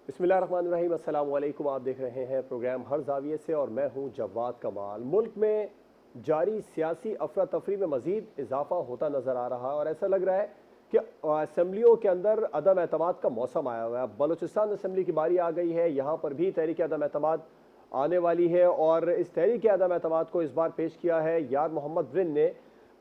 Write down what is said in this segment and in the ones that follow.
बिस्मिल्लाहिर्रहमानिर्रहीम, अस्सलाम वालेकुम। आप देख रहे हैं प्रोग्राम हर जाविये से और मैं हूं जवाद कमाल। मुल्क में जारी सियासी अफरा तफरी में मजीद इजाफा होता नज़र आ रहा है और ऐसा लग रहा है कि असम्बलियों के अंदर अदम एतमाद का मौसम आया हुआ है। बलूचिस्तान असम्बली की बारी आ गई है, यहाँ पर भी तहरीक अदम एतमाद आने वाली है और इस तहरीक अदम एतमाद को इस बार पेश किया है यार मोहम्मद रिन ने।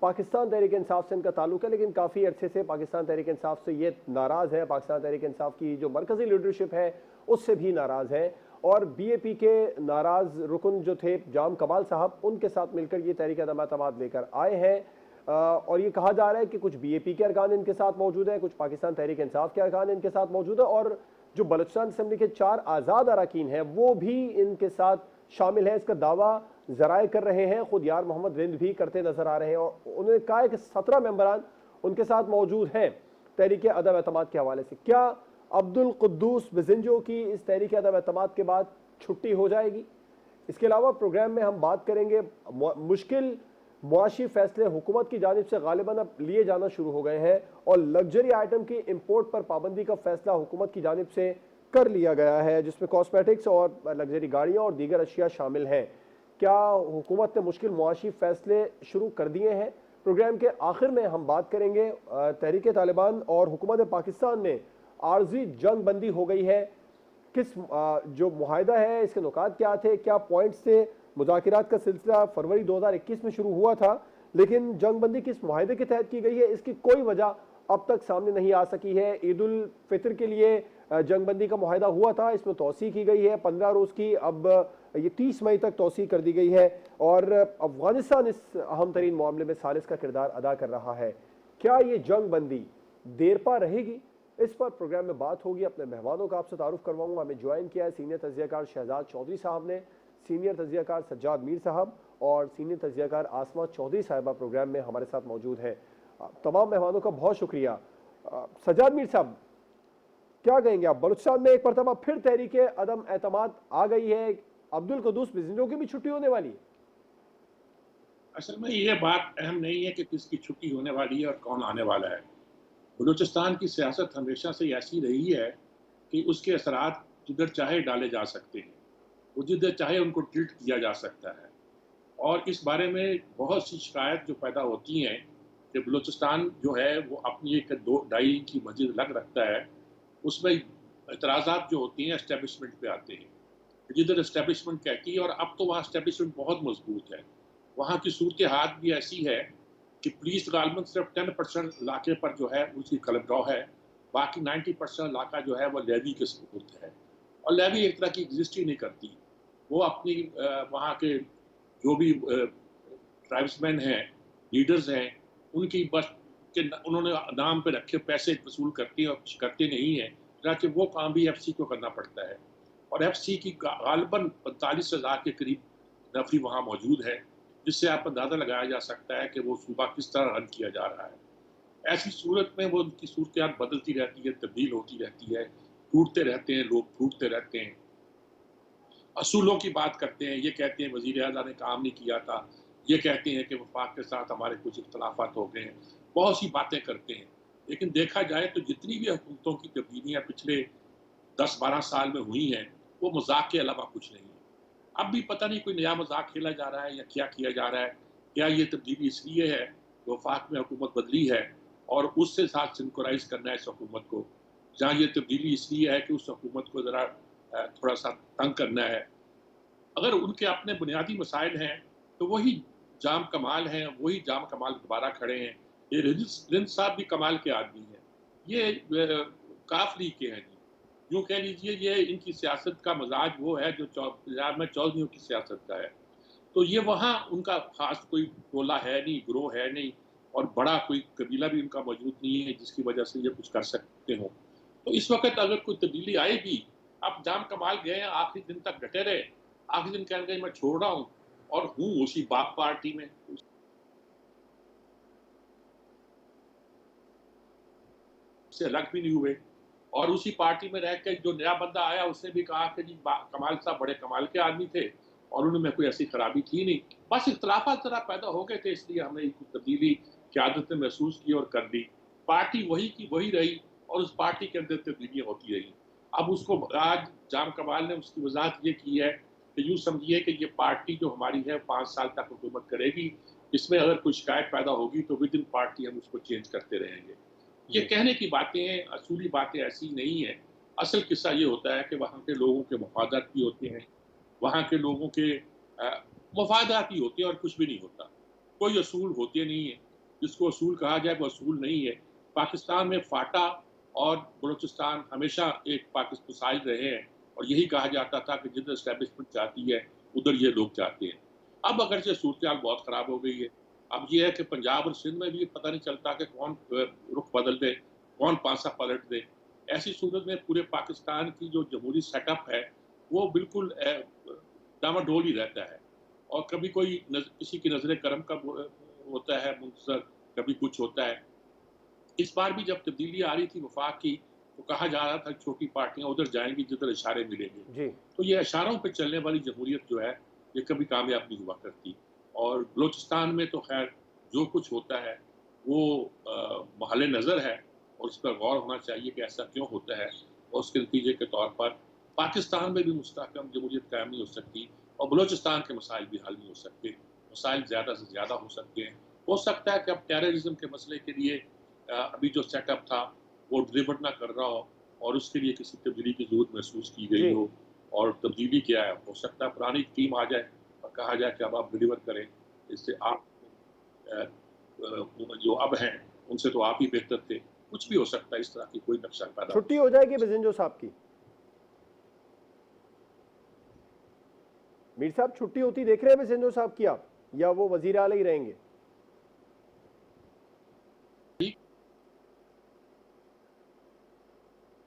पाकिस्तान तहरीक इंसाफ से इनका ताल्लुक है, लेकिन काफ़ी अरसे से पाकिस्तान तहरीक इंसाफ से ये नाराज़ है। पाकिस्तान तहरीक इंसाफ की जो मरकज़ी लीडरशिप है उससे भी नाराज़ हैं और BAP के नाराज़ रुकन जो थे जाम कमाल साहब, उनके साथ मिलकर ये तहरीक अदम एतमाद लेकर आए हैं। और ये कहा जा रहा है कि कुछ BAP के अरकान इनके साथ मौजूद हैं, कुछ पाकिस्तान तहरीक इंसाफ के अरकान इनके साथ मौजूद है और जो बलूचिस्तान असम्बली के 4 आज़ाद अरकान हैं वो भी इनके साथ शामिल है। इसका दावा जराए कर रहे हैं, खुद यार मोहम्मद रिंद भी करते नजर आ रहे हैं और उन्होंने कहा है कि 17 मेंबरान उनके साथ मौजूद हैं तहरीक अदम एतमाद के हवाले से। क्या अब्दुल कुद्दूस बिजिंजो की इस तहरीक अदम एतमाद के बाद छुट्टी हो जाएगी? इसके अलावा प्रोग्राम में हम बात करेंगे मुश्किल मुआशी फैसले हुकूमत की जानिब से गालिबन अब लिए जाना शुरू हो गए हैं और लग्जरी आइटम की इम्पोर्ट पर पाबंदी का फैसला हुकूमत की जानिब से कर लिया गया है, जिसमें कॉस्मेटिक्स और लग्जरी गाड़ियाँ और दीगर अशिया शामिल हैं। क्या हुकूमत ने मुश्किल मुआशी फैसले शुरू कर दिए हैं? प्रोग्राम के आखिर में हम बात करेंगे तहरीक तालिबान और हुकूमत पाकिस्तान में आर्जी जंग बंदी हो गई है, किस जो मुआहिदा है इसके नुकात क्या थे, क्या पॉइंट्स थे। मुज़ाकिरात का सिलसिला फरवरी 2021 में शुरू हुआ था, लेकिन जंग बंदी किस मुआहिदे के तहत की गई है इसकी कोई वजह अब तक सामने नहीं आ सकी है। ईद उल फितर के लिए जंग बंदी का मुआहिदा हुआ था, इसमें तोसी की गई है 15 रोज़ की, अब ये 30 मई तक तोसी कर दी गई है और अफगानिस्तान इस अहम तरीन मामले में सालिस का किरदार अदा कर रहा है। क्या ये जंग बंदी देर पा रहेगी? इस पर प्रोग्राम में बात होगी। अपने मेहमानों का आपसे तारुफ करवाऊंगा। हमें ज्वाइन किया है सीनियर तजियाकार शहजाद चौधरी साहब ने, सीनियर तजियाकार सज्जाद मीर साहब और सीनियर तजियाकार आसमा चौधरी साहिबा प्रोग्राम में हमारे साथ मौजूद हैं। तमाम मेहमानों का बहुत शुक्रिया। सज्जाद मीर साहब, क्या कहेंगे आप? बलूचिस्तान में एक मरतबा फिर तहरीक अदम एतमाद आ गई है, अब्दुल कुद्दूस बिजिंजो की भी छुट्टी होने वाली है। असल में ये बात अहम नहीं है कि किसकी छुट्टी होने वाली है और कौन आने वाला है। बलूचिस्तान की सियासत हमेशा से ऐसी रही है कि उसके असरात जिधर चाहे डाले जा सकते हैं, वो जिधर चाहे उनको टिल्ट किया जा सकता है। और इस बारे में बहुत सी शिकायत जो पैदा होती हैं कि बलूचिस्तान जो है वो अपनी एक दो ढाई की मस्जिद लग रखता है, उसमें एतराज़ात जो होती हैं इस्टेब्लिशमेंट पे आते हैं। जिधर इस्टेब्लिशमेंट कहती है, और अब तो वहाँ इस्टेब्लिशमेंट बहुत मजबूत है, वहाँ की सूरत हाल भी ऐसी है कि पुलिस गालबन सिर्फ 10% इलाके पर जो है उसकी कलमगाह है, बाकी 90% इलाका जो है वो लेवी के सपोर्ट है। और लेवी एक तरह की एग्जिस्ट ही नहीं करती। वो अपनी वहाँ के जो भी ट्राइब्समैन हैं, लीडर्स हैं, उनकी बस के उन्होंने नाम पे रखे पैसे वसूल करते हैं और कुछ करते नहीं हैं, ताकि वो काम भी FC को करना पड़ता है। और FC की गालबन 45,000 के करीब नफरी वहाँ मौजूद है, जिससे आप अंदाज़ा लगाया जा सकता है कि वो सूबा किस तरह रन किया जा रहा है। ऐसी सूरत में वो उनकी सूरत बदलती रहती है, तब्दील होती रहती है, टूटते रहते हैं लोग, टूटते रहते हैं। असूलों की बात करते हैं, ये कहते हैं वज़ीर आज़ा ने काम नहीं किया था, ये कहते हैं कि वफाक के साथ हमारे कुछ इख्तलाफात हो गए हैं, बहुत सी बातें करते हैं। लेकिन देखा जाए तो जितनी भी हुकूमतों की तब्दीलियाँ पिछले 10-12 साल में हुई हैं, वो मजाक के अलावा कुछ नहीं है। अब भी पता नहीं कोई नया मजाक खेला जा रहा है या क्या किया जा रहा है। क्या ये तब्दीली इसलिए है कि वफाक में हुकूमत बदली है और उससे साथ सिंक्रोनाइज करना है इस हुकूमत को, जहाँ ये तब्दीली इसलिए है कि उस हुकूमत को ज़रा थोड़ा सा तंग करना है। अगर उनके अपने बुनियादी मसाइल हैं तो वही जाम कमाल हैं, वही जाम कमाल दोबारा खड़े हैं। ये रिंद साहब भी कमाल के आदमी हैं, ये काफ लीग के हैं जी, यूँ कह लीजिए ये इनकी सियासत का मजाज वो है जो पंजाब में चौधरियों की सियासत का है। तो ये वहाँ उनका खास कोई टोला है नहीं, ग्रोह है नहीं, और बड़ा कोई कबीला भी उनका मौजूद नहीं है जिसकी वजह से ये कुछ कर सकते हो। तो इस वक्त अगर कोई तब्दीली आएगी, अब जाम कमाल गए हैं, आखिरी दिन तक डटे रहे, आखिरी दिन कहने मैं छोड़ रहा हूँ और हूँ उसी बाप पार्टी में, उससे अलग भी नहीं हुए। और उसी पार्टी में रह के जो नया बंदा आया उसने भी कहा कि जी कमाल साहब बड़े कमाल के आदमी थे और उन्होंने कोई ऐसी खराबी थी नहीं, बस इख्तलाफात जरा पैदा हो गए थे, इसलिए हमने तब्दीली की आदतें महसूस की और कर दी। पार्टी वही की वही रही और उस पार्टी के अंदर तब्दीलियाँ होती रही। अब उसको आज जाम कमाल ने उसकी वजाहत ये की है कि यूँ समझिए कि ये पार्टी जो हमारी है 5 साल तक हुकूमत करेगी, इसमें अगर कोई शिकायत पैदा होगी तो विद इन पार्टी हम उसको चेंज करते रहेंगे। ये जी। कहने की बातें, असूली बातें ऐसी नहीं हैं। असल किस्सा ये होता है कि वहाँ के लोगों के मफादात भी होते हैं, वहाँ के लोगों के मफादात ही होते हैं और कुछ भी नहीं होता। कोई असूल होते नहीं हैं, जिसको असूल कहा जाए वो असूल नहीं है। पाकिस्तान में फाटा और बलूचिस्तान हमेशा एक मिसाइल रहे हैं और यही कहा जाता था कि जिधर एस्टेब्लिशमेंट जाती है, उधर ये लोग जाते हैं। अब अगरचे सूरत-ए-हाल बहुत ख़राब हो गई है। अब ये है कि पंजाब और सिंध में भी पता नहीं चलता कि कौन रुख बदल दे, कौन पासा पलट दे। ऐसी सूरत में पूरे पाकिस्तान की जो जमहूरी सेटअप है, वो बिल्कुल डामाडोल ही रहता है और कभी कोई किसी की नज़र करम का होता है मुंतज़र, कभी कुछ होता है। इस बार भी जब तब्दीली आ रही थी वफाक की, तो कहा जा रहा था छोटी पार्टियाँ उधर जाएँगी जिधर इशारे मिलेंगे। जी। तो ये इशारों पे चलने वाली जमहूरियत जो है, ये कभी कामयाब नहीं हुआ करती और बलूचिस्तान में तो ख़ैर जो कुछ होता है, वो महल नज़र है और उस पर गौर होना चाहिए कि ऐसा क्यों होता है और उसके नतीजे के तौर पर पाकिस्तान में भी मुस्तहकम जमहूरियत कायम नहीं हो सकती और बलूचिस्तान के मसाइल भी हल नहीं हो सकते। मसाइल ज़्यादा से ज़्यादा हो सकते हैं। हो सकता है कि अब टेररिज़्म के मसले के लिए अभी जो सेटअप था, वो डिलीवर ना कर रहा हो और उसके लिए किसी तब्दीली की ज़रूरत महसूस की गई जी। हो और तब्दीली क्या है? हो सकता है पुरानी टीम आ जाए और कहा जाए कि अब आप डिलीवर करें। इससे आप जो अब हैं, उनसे तो आप ही बेहतर थे। कुछ भी हो सकता है, इस तरह की कोई नक्शा पैदा हो छुट्टी सकता हो है। जाएगी बिजेंजो साहब की? मीर साहब, छुट्टी होती देख रहे हैं बिजेंजो साहब की आप, या वो वजीर आला ही रहेंगे?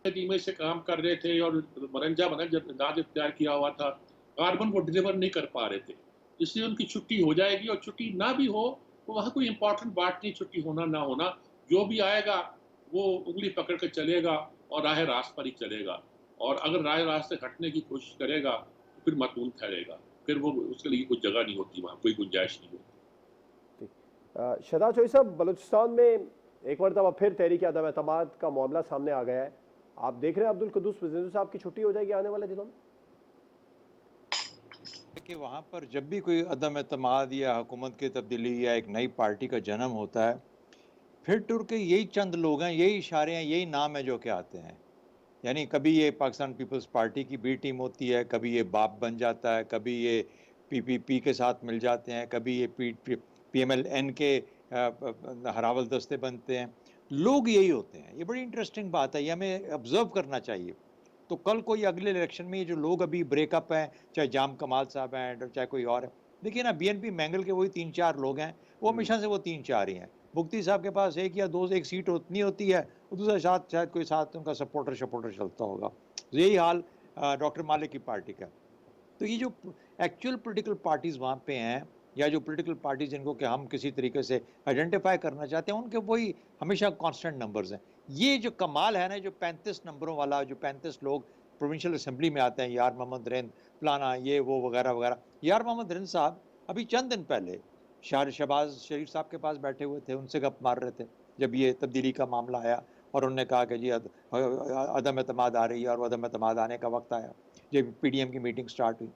धीमे से काम कर रहे थे और मनंजा अंदाज इख्तियार किया हुआ था, कार्बन वो डिलीवर नहीं कर पा रहे थे। इसलिए उनकी छुट्टी हो जाएगी और छुट्टी ना भी हो, तो वहाँ कोई इम्पोर्टेंट बात नहीं छुट्टी होना ना होना। जो भी आएगा, वो उँगली पकड़ के चलेगा और राह रास्त पर ही चलेगा और अगर राह रास्त से हटने की कोशिश करेगा, तो फिर मतून ठहरेगा। फिर वो उसके लिए कोई जगह नहीं होती वहाँ, कोई गुंजाइश नहीं होती। शहजाद चौधरी साहब, बलूचिस्तान में एक मरतबा फिर तहरीक अदम एतमाद का मामला सामने आ गया है। आप देख रहे हैं अब्दुल कुद्दूस बिजेंजो साहब की छुट्टी हो जाएगी आने वाले दिनों में? कि वहाँ पर जब भी कोई अदम एतमाद या हुकूमत की तब्दीली या एक नई पार्टी का जन्म होता है, फिर टुर के यही चंद लोग हैं, यही इशारे हैं, यही नाम है जो के आते हैं। यानी कभी ये पाकिस्तान पीपल्स पार्टी की बी टीम होती है, कभी ये बाप बन जाता है, कभी ये पीपीपी के साथ मिल जाते हैं, कभी ये पीएमएलएन के हरावल दस्ते बनते हैं। लोग यही होते हैं। ये बड़ी इंटरेस्टिंग बात है, ये हमें ऑब्जर्व करना चाहिए। तो कल को ये अगले इलेक्शन में ये जो लोग अभी ब्रेकअप हैं, चाहे जाम कमाल साहब हैं, चाहे कोई और है, देखिए ना बीएनपी मैंगल के वही 3-4 लोग हैं, वो हमेशा से वो 3-4 ही हैं। मुफ्ती साहब के पास 1 या 2 एक सीट उतनी होती है, और दूसरा साथ शायद कोई साथ उनका सपोर्टर चलता होगा। तो यही हाल डॉक्टर मालिक की पार्टी का। तो ये जो एक्चुअल पॉलिटिकल पार्टीज़ वहाँ पे हैं, या जो पॉलिटिकल पार्टीज़ जिनको कि हम किसी तरीके से आइडेंटिफाई करना चाहते हैं, उनके वही हमेशा कांस्टेंट नंबर्स हैं। ये जो कमाल है ना, जो 35 नंबरों वाला, जो 35 लोग प्रोविंशियल असेंबली में आते हैं, यार मोहम्मद रिंद, फलाना, ये वो वगैरह वगैरह। यार मोहम्मद रिंद साहब अभी चंद दिन पहले शहबाज शरीफ साहब के पास बैठे हुए थे, उनसे गप मार रहे थे जब ये तब्दीली का मामला आया, और उन्होंने कहा कि जी अदम एतमाद आ रही है, और वो अदम एतमाद आने का वक्त आया जब पीडीएम की मीटिंग स्टार्ट हुई।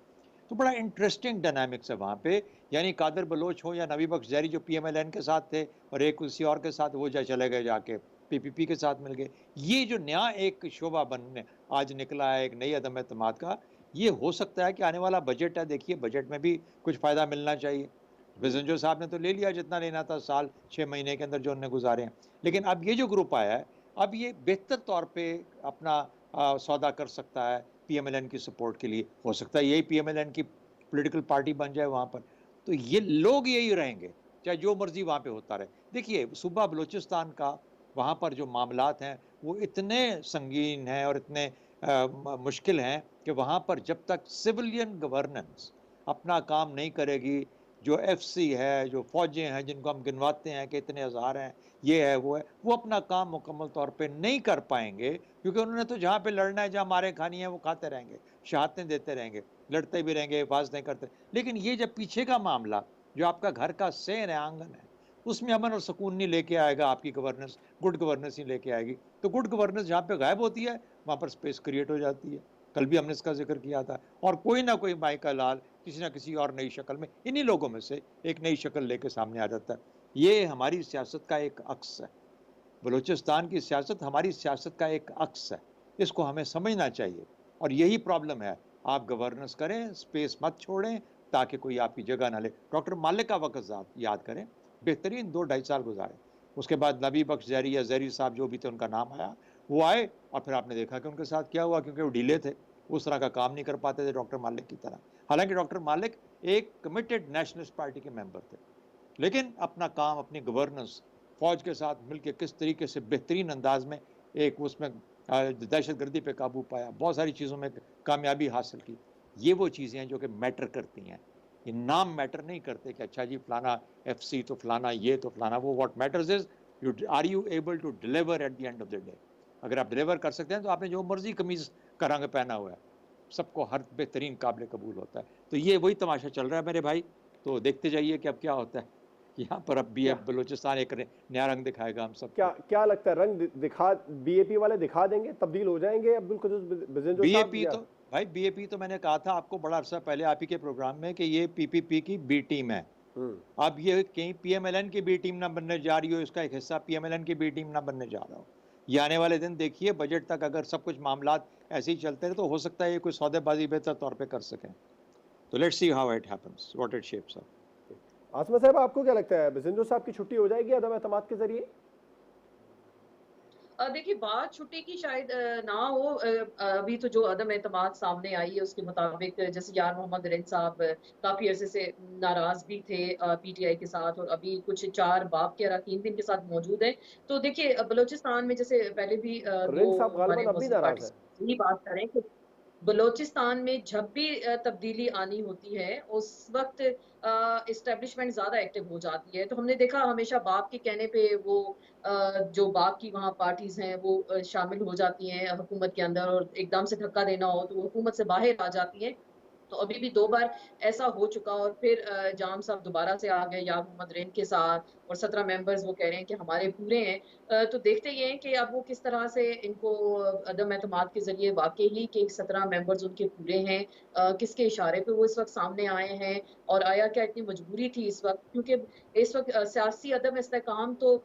तो बड़ा इंटरेस्टिंग डायनामिक्स है वहाँ पे। यानी कादर बलोच हो या नबी बख्श जहरी, जो पीएमएलएन के साथ थे और एक किसी और के साथ, वो चले गए जाके पीपीपी के साथ मिल गए। ये जो नया एक शोबा बनने आज निकला है, एक नई अदम एतमाद का, ये हो सकता है कि आने वाला बजट है, देखिए बजट में भी कुछ फ़ायदा मिलना चाहिए। बिजेंजो साहब ने तो ले लिया जितना लेना था, साल 6 महीने के अंदर जो उन्होंने गुजारे हैं। लेकिन अब ये जो ग्रुप आया है, अब ये बेहतर तौर पे अपना सौदा कर सकता है पीएमएलएन की सपोर्ट के लिए। हो सकता है यही पीएमएलएन की पॉलिटिकल पार्टी बन जाए वहाँ पर। तो ये लोग यही रहेंगे, चाहे जो मर्जी वहाँ पे होता रहे। देखिए सूबा बलूचिस्तान का, वहाँ पर जो मामलात हैं वो इतने संगीन हैं और इतने मुश्किल हैं कि वहाँ पर जब तक सिविलियन गवर्नेंस अपना काम नहीं करेगी, जो एफसी है, जो फौजें हैं जिनको हम गिनवाते हैं कि इतने हज़ार हैं, ये है वो है, वो अपना काम मुकम्मल तौर पे नहीं कर पाएंगे, क्योंकि उन्होंने तो जहाँ पे लड़ना है, जहाँ मारे खानी है, वो खाते रहेंगे, शहादतें देते रहेंगे, लड़ते भी रहेंगे, हिफाजतें करते। लेकिन ये जब पीछे का मामला, जो आपका घर का सेर है, आंगन है, उसमें अमन और सुकून नहीं लेके आएगा, आपकी गवर्नेंस गुड गवर्नेंस नहीं लेके आएगी। तो गुड गवर्नेंस जहाँ पे गायब होती है, वहाँ पर स्पेस क्रिएट हो जाती है। कल भी हमने इसका जिक्र किया था। और कोई ना कोई माइका लाल किसी ना किसी और नई शक्ल में इन्हीं लोगों में से एक नई शक्ल लेकर सामने आ जाता है। ये हमारी सियासत का एक अक्स है। बलूचिस्तान की सियासत हमारी सियासत का एक अक्स है। इसको हमें समझना चाहिए और यही प्रॉब्लम है। आप गवर्नेंस करें, स्पेस मत छोड़ें ताकि कोई आपकी जगह ना ले। डॉक्टर मालिक का वक्त याद करें, बेहतरीन 2-2.5 साल गुजारे। उसके बाद नबी बख्श जहरी या जहरी साहब जो भी थे उनका नाम आया, वो आए और फिर आपने देखा कि उनके साथ क्या हुआ, क्योंकि वो ढीले थे, उस तरह का काम नहीं कर पाते थे डॉक्टर मालिक की तरह। हालांकि डॉक्टर मालिक एक कमिटेड नेशनलिस्ट पार्टी के मेंबर थे, लेकिन अपना काम, अपनी गवर्नेंस फौज के साथ मिलकर किस तरीके से बेहतरीन अंदाज में एक उसमें दहशतगर्दी पे काबू पाया, बहुत सारी चीज़ों में कामयाबी हासिल की। ये वो चीज़ें हैं जो कि मैटर करती हैं। ये नाम मैटर नहीं करते कि अच्छा जी फलाना FC तो फलाना ये तो फलाना वो। What matters is you are you able to deliver at the end of the day. अगर आप डिलीवर कर सकते हैं तो आपने जो मर्जी कमीज का रंग पहना हुआ है, सबको हर बेहतरीन काबिल कबूल होता है। तो ये वही तमाशा चल रहा है मेरे भाई। तो देखते जाइए कि अब क्या होता है। यहाँ पर अब भी अब बलूचिस्तान एक नया रंग दिखाएगा हम सब। क्या लगता है, रंग दिखा BAP वाले दिखा देंगे, तब्दील हो जाएंगे अब्दुल कुद्दूस बिजेंजो साहब? BAP तो भाई BAP तो मैंने कहा था आपको बड़ा अरसा पहले आप ही के प्रोग्राम में कि ये PPP की B टीम है। अब ये कहीं PMLN की B टीम ना बनने जा रही हो, इसका एक हिस्सा PMLN की B टीम ना बनने जा रहा हो। ये आने वाले दिन देखिए, बजट तक अगर सब कुछ मामलात ऐसे ही चलते रहे तो हो सकता है ये कोई सौदेबाजी बेहतर तौर पे कर सकें। तो let's see how it happens, what it shapes up. Asma साहब, आपको क्या लगता है, बिजेंजो साहब की छुट्टी हो जाएगी अदम एतमाद के जरिए? देखिए, बात छुट्टी की शायद ना हो। अभी तो जो अदम एतमाद सामने आई है उसके मुताबिक, जैसे यार मोहम्मद रिन साहब काफी अरसे से नाराज भी थे PTI के साथ, और अभी कुछ 4 बाप के अरकान भी इनके साथ मौजूद हैं। तो देखिए, बलूचिस्तान में जैसे पहले भी रिन 2 साहब हमारे गालिबन अब भी मुस्लिम नाराज है। पार्टी यही बात करें कि बलूचिस्तान में जब भी तब्दीली आनी होती है उस वक्त इस्टेब्लिशमेंट ज्यादा एक्टिव हो जाती है। तो हमने देखा हमेशा बाप के कहने पे वो जो बाप की वहाँ पार्टीज हैं वो शामिल हो जाती हैं हुकूमत के अंदर, और एकदम से धक्का देना हो तो वो हुकूमत से बाहर आ जाती हैं। तो अभी भी 2 बार ऐसा हो चुका, और फिर जाम साहब दोबारा से आ गए यार मोहम्मद रेन के साथ, और 17 मेंबर्स वो कह रहे हैं कि हमारे पूरे हैं। तो देखते ये हैं कि अब वो किस तरह से इनको अदम एतमाद के जरिए वाकई ही कि 17 मेंबर्स उनके पूरे हैं, किसके इशारे पे वो इस वक्त सामने आए हैं, और आया क्या इतनी मजबूरी थी इस वक्त, क्योंकि इस वक्त सियासी अदम इस्तेकाम तो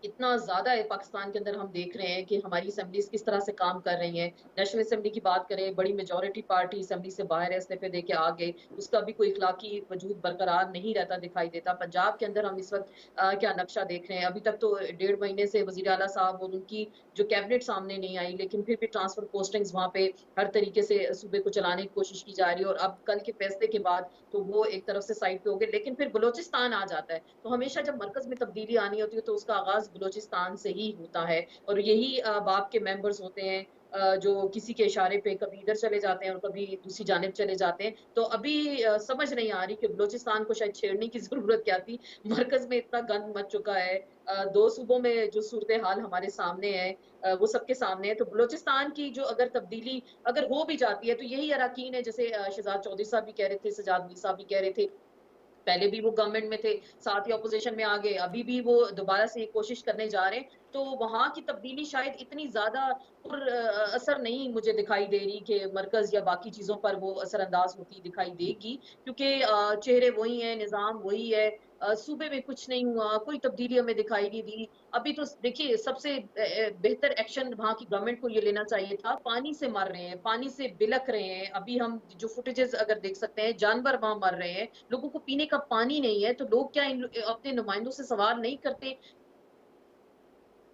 इतना ज्यादा है पाकिस्तान के अंदर। हम देख रहे हैं कि हमारी असेंबलीज किस तरह से काम कर रही हैं। नेशनल असेंबली की बात करें, बड़ी मेजोरिटी पार्टी असेंबली से बाहर है, इस्तीफे दे के आ गए, उसका भी कोई इखलाकी वजूद बरकरार नहीं रहता दिखाई देता। पंजाब के अंदर हम इस वक्त क्या नक्शा देख रहे हैं। अभी तक तो 1.5 महीने से वजीर आला साहब और उनकी जो कैबिनेट सामने नहीं आई, लेकिन फिर भी ट्रांसफर पोस्टिंग्स वहां पे हर तरीके से सूबे को चलाने की कोशिश की जा रही है, और अब कल के फैसले के बाद तो वो एक तरफ से साइड पे हो गए। लेकिन फिर बलोचिस्तान आ जाता है, तो हमेशा जब मरकज में तब्दीली आनी होती है तो उसका आगाज बलोचिस्तान से ही होता है, और यही बाप के मेंबर्स होते हैं जो किसी के इशारे पे कभी इधर चले जाते हैं और कभी दूसरी जानिब चले जाते हैं। तो अभी समझ नहीं आ रही कि बलोचिस्तान को शायद छेड़ने की जरूरत क्या थी। मरकज में इतना गंद मच चुका है, 2 सूबों में जो सूरत हाल हमारे सामने है वो सबके सामने है। तो बलोचिस्तान की जो अगर तब्दीली अगर हो भी जाती है तो यही अराकीन है, जैसे शहजाद चौधरी साहब भी कह रहे थे, सजाद अली साहब भी कह रहे थे, पहले भी वो गवर्नमेंट में थे, साथ ही ऑपोजिशन में आ गए, अभी भी वो दोबारा से ये कोशिश करने जा रहे हैं। तो वहाँ की तब्दीली शायद इतनी ज़्यादा असर नहीं मुझे दिखाई दे रही कि मरकज़ या बाकी चीज़ों पर वो असरअंदाज होती दिखाई देगी, क्योंकि चेहरे वही हैं, निज़ाम वही है। सूबे में कुछ नहीं हुआ, कोई तब्दीली हमें दिखाई नहीं दी। अभी तो देखिए, सबसे बेहतर एक्शन वहाँ की गवर्नमेंट को ये लेना चाहिए था। पानी से मर रहे हैं, पानी से बिलख रहे हैं। अभी हम जो फुटेजेस अगर देख सकते हैं, जानवर वहाँ मर रहे हैं, लोगों को पीने का पानी नहीं है। तो लोग क्या अपने नुमाइंदों से सवाल नहीं करते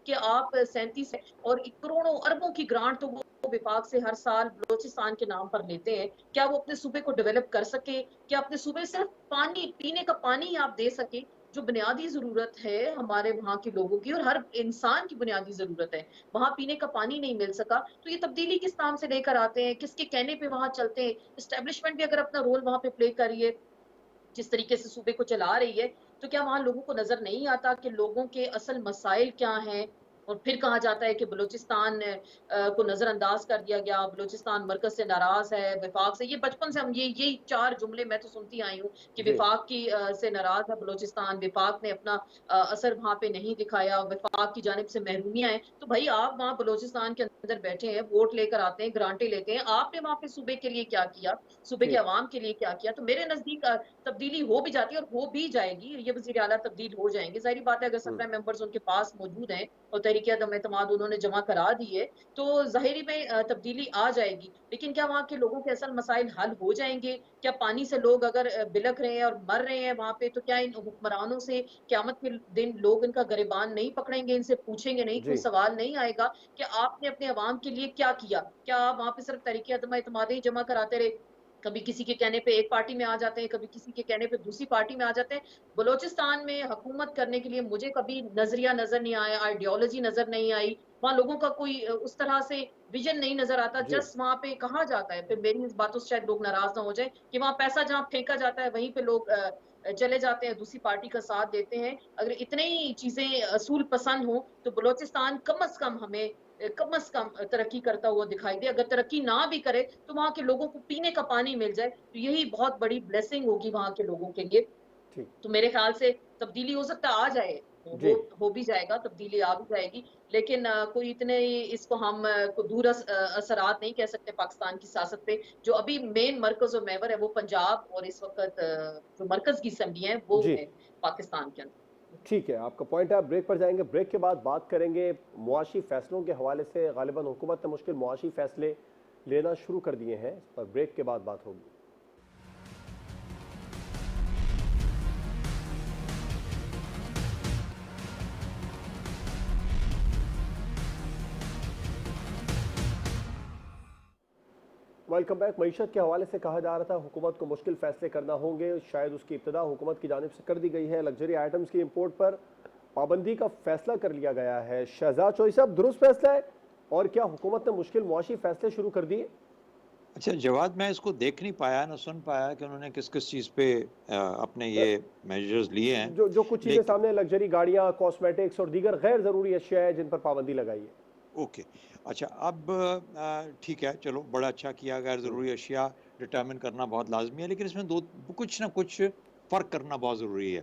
कि आप 37 और करोड़ों अरबों की ग्रांट तो वो विभाग से हर साल बलोचिस्तान के नाम पर लेते हैं, क्या वो अपने सूबे को डेवलप कर सके? क्या अपने सूबे सिर्फ पानी, पीने का पानी आप दे सके, जो बुनियादी जरूरत है हमारे वहाँ के लोगों की, और हर इंसान की बुनियादी जरूरत है, वहां पीने का पानी नहीं मिल सका। तो ये तब्दीली किस नाम से लेकर आते हैं, किसके कहने पे वहां चलते हैं? एस्टेब्लिशमेंट भी अगर अपना रोल वहां पे प्ले कर रही है, जिस तरीके से सूबे को चला रही है, तो क्या वहां लोगों को नजर नहीं आता कि लोगों के असल मसाइल क्या हैं? और फिर कहा जाता है कि बलूचिस्तान को नजरअंदाज कर दिया गया, बलूचिस्तान मरकज से नाराज है, विफाक से। ये बचपन से हम यही चार जुमले मैं तो सुनती आई हूँ कि जी। विफाक की से नाराज है बलूचिस्तान, विफाक ने अपना असर वहां पे नहीं दिखाया, विफाक की जानिब से महरूमियां हैं। तो भाई आप वहां बलूचिस्तान के अंदर बैठे हैं, वोट लेकर आते हैं, ग्रांटें लेते हैं, आपने वहां पे सूबे के लिए क्या किया, सूबे के ठीक। अवाम के लिए क्या किया? तो मेरे नजदीक तब्दीली हो भी जाती है और हो भी जाएगी, ये वजीर आला तब्दील हो जाएंगे। जाहिर बात है अगर हम्म। 17 मेंबर्स उनके पास मौजूद हैं और तहरीक अदम एतमाद उन्होंने जमा करा दी है, तो ज़ाहिरी में तब्दीली आ जाएगी। लेकिन क्या वहाँ के लोगों के असल मसाइल हल हो जाएंगे? क्या पानी से लोग अगर बिलख रहे हैं और मर रहे हैं वहाँ पे, तो क्या इन हुक्मरानों से क़यामत के दिन लोग इनका गिरबान नहीं पकड़ेंगे, इनसे पूछेंगे नहीं, कोई जी। सवाल नहीं आएगा कि आपने अपने अवाम के लिए क्या किया? क्या आप वहाँ पे सिर्फ तहरीक अदम एतमाद ही जमा कराते रहे? कभी किसी के कहने पे एक पार्टी में आ जाते हैं, कभी किसी के कहने पे दूसरी पार्टी में आ जाते हैं। बलूचिस्तान में हुकूमत करने के लिए मुझे कभी नजरिया नजर नहीं आया, आइडियोलॉजी नजर नहीं आई, वहाँ लोगों का कोई उस तरह से विजन नहीं नजर आता। जी। जस्ट वहाँ पे कहा जाता है, फिर मेरी इस बातों से शायद लोग नाराज ना हो जाए, कि वहाँ पैसा जहाँ फेंका जाता है वहीं पे लोग चले जाते हैं, दूसरी पार्टी का साथ देते हैं। अगर इतने ही चीजें असूल पसंद हो तो बलूचिस्तान कम अज कम हमें कम से कम तरक्की करता हुआ दिखाई दे। अगर तरक्की ना भी करे तो वहाँ के लोगों को पीने का पानी मिल जाए, तो यही बहुत बड़ी ब्लेसिंग होगी वहाँ के लोगों के लिए। ठीक। तो मेरे ख्याल से तब्दीली हो सकता है आ जाए, जी। हो भी जाएगा, तब्दीली आ भी जाएगी। लेकिन कोई इतने इसको हम को दूर असरात नहीं कह सकते पाकिस्तान की सियासत पे। जो अभी मेन मरकज़ और महवर है वो पंजाब, और इस वक़्त जो मरकज़ की असम्बली है वो जी। है पाकिस्तान के अंदर। ठीक है, आपका पॉइंट है। आप ब्रेक पर जाएंगे, ब्रेक के बाद बात करेंगे मुआशी फैसलों के हवाले से। गालिबन हुकूमत ने मुश्किल मुआशी फैसले लेना शुरू कर दिए हैं, इस पर ब्रेक के बाद बात होगी। Welcome back. मईशत के हवाले से कहा जा रहा था हुकूमत को मुश्किल फैसले करना होंगे, शायद उसकी इब्तदा हुकूमत की जानिब से कर दी गई है। लग्जरी आइटम्स की इंपोर्ट पर पाबंदी का फैसला कर लिया गया है। शहजाद चौधरी साहब, दुरुस्त फैसला है? और क्या हुकूमत ने मुश्किल मुआशी फैसले शुरू कर दिए? अच्छा जवाद, मैं इसको देख नहीं पाया ना सुन पाया कि उन्होंने किस किस चीज़ पे अपने ये मेजर्स लिए हैं। जो जो कुछ चीज़ें लेकिन सामने, लग्जरी गाड़ियाँ, कॉस्मेटिक्स और दीगर गैर ज़रूरी अशिया है जिन पर पाबंदी लगाई है। ओके, अच्छा अब ठीक है, चलो बड़ा अच्छा किया। गैर ज़रूरी अशिया डिटर्मिन करना बहुत लाजमी है, लेकिन इसमें दो कुछ ना कुछ फ़र्क करना बहुत ज़रूरी है।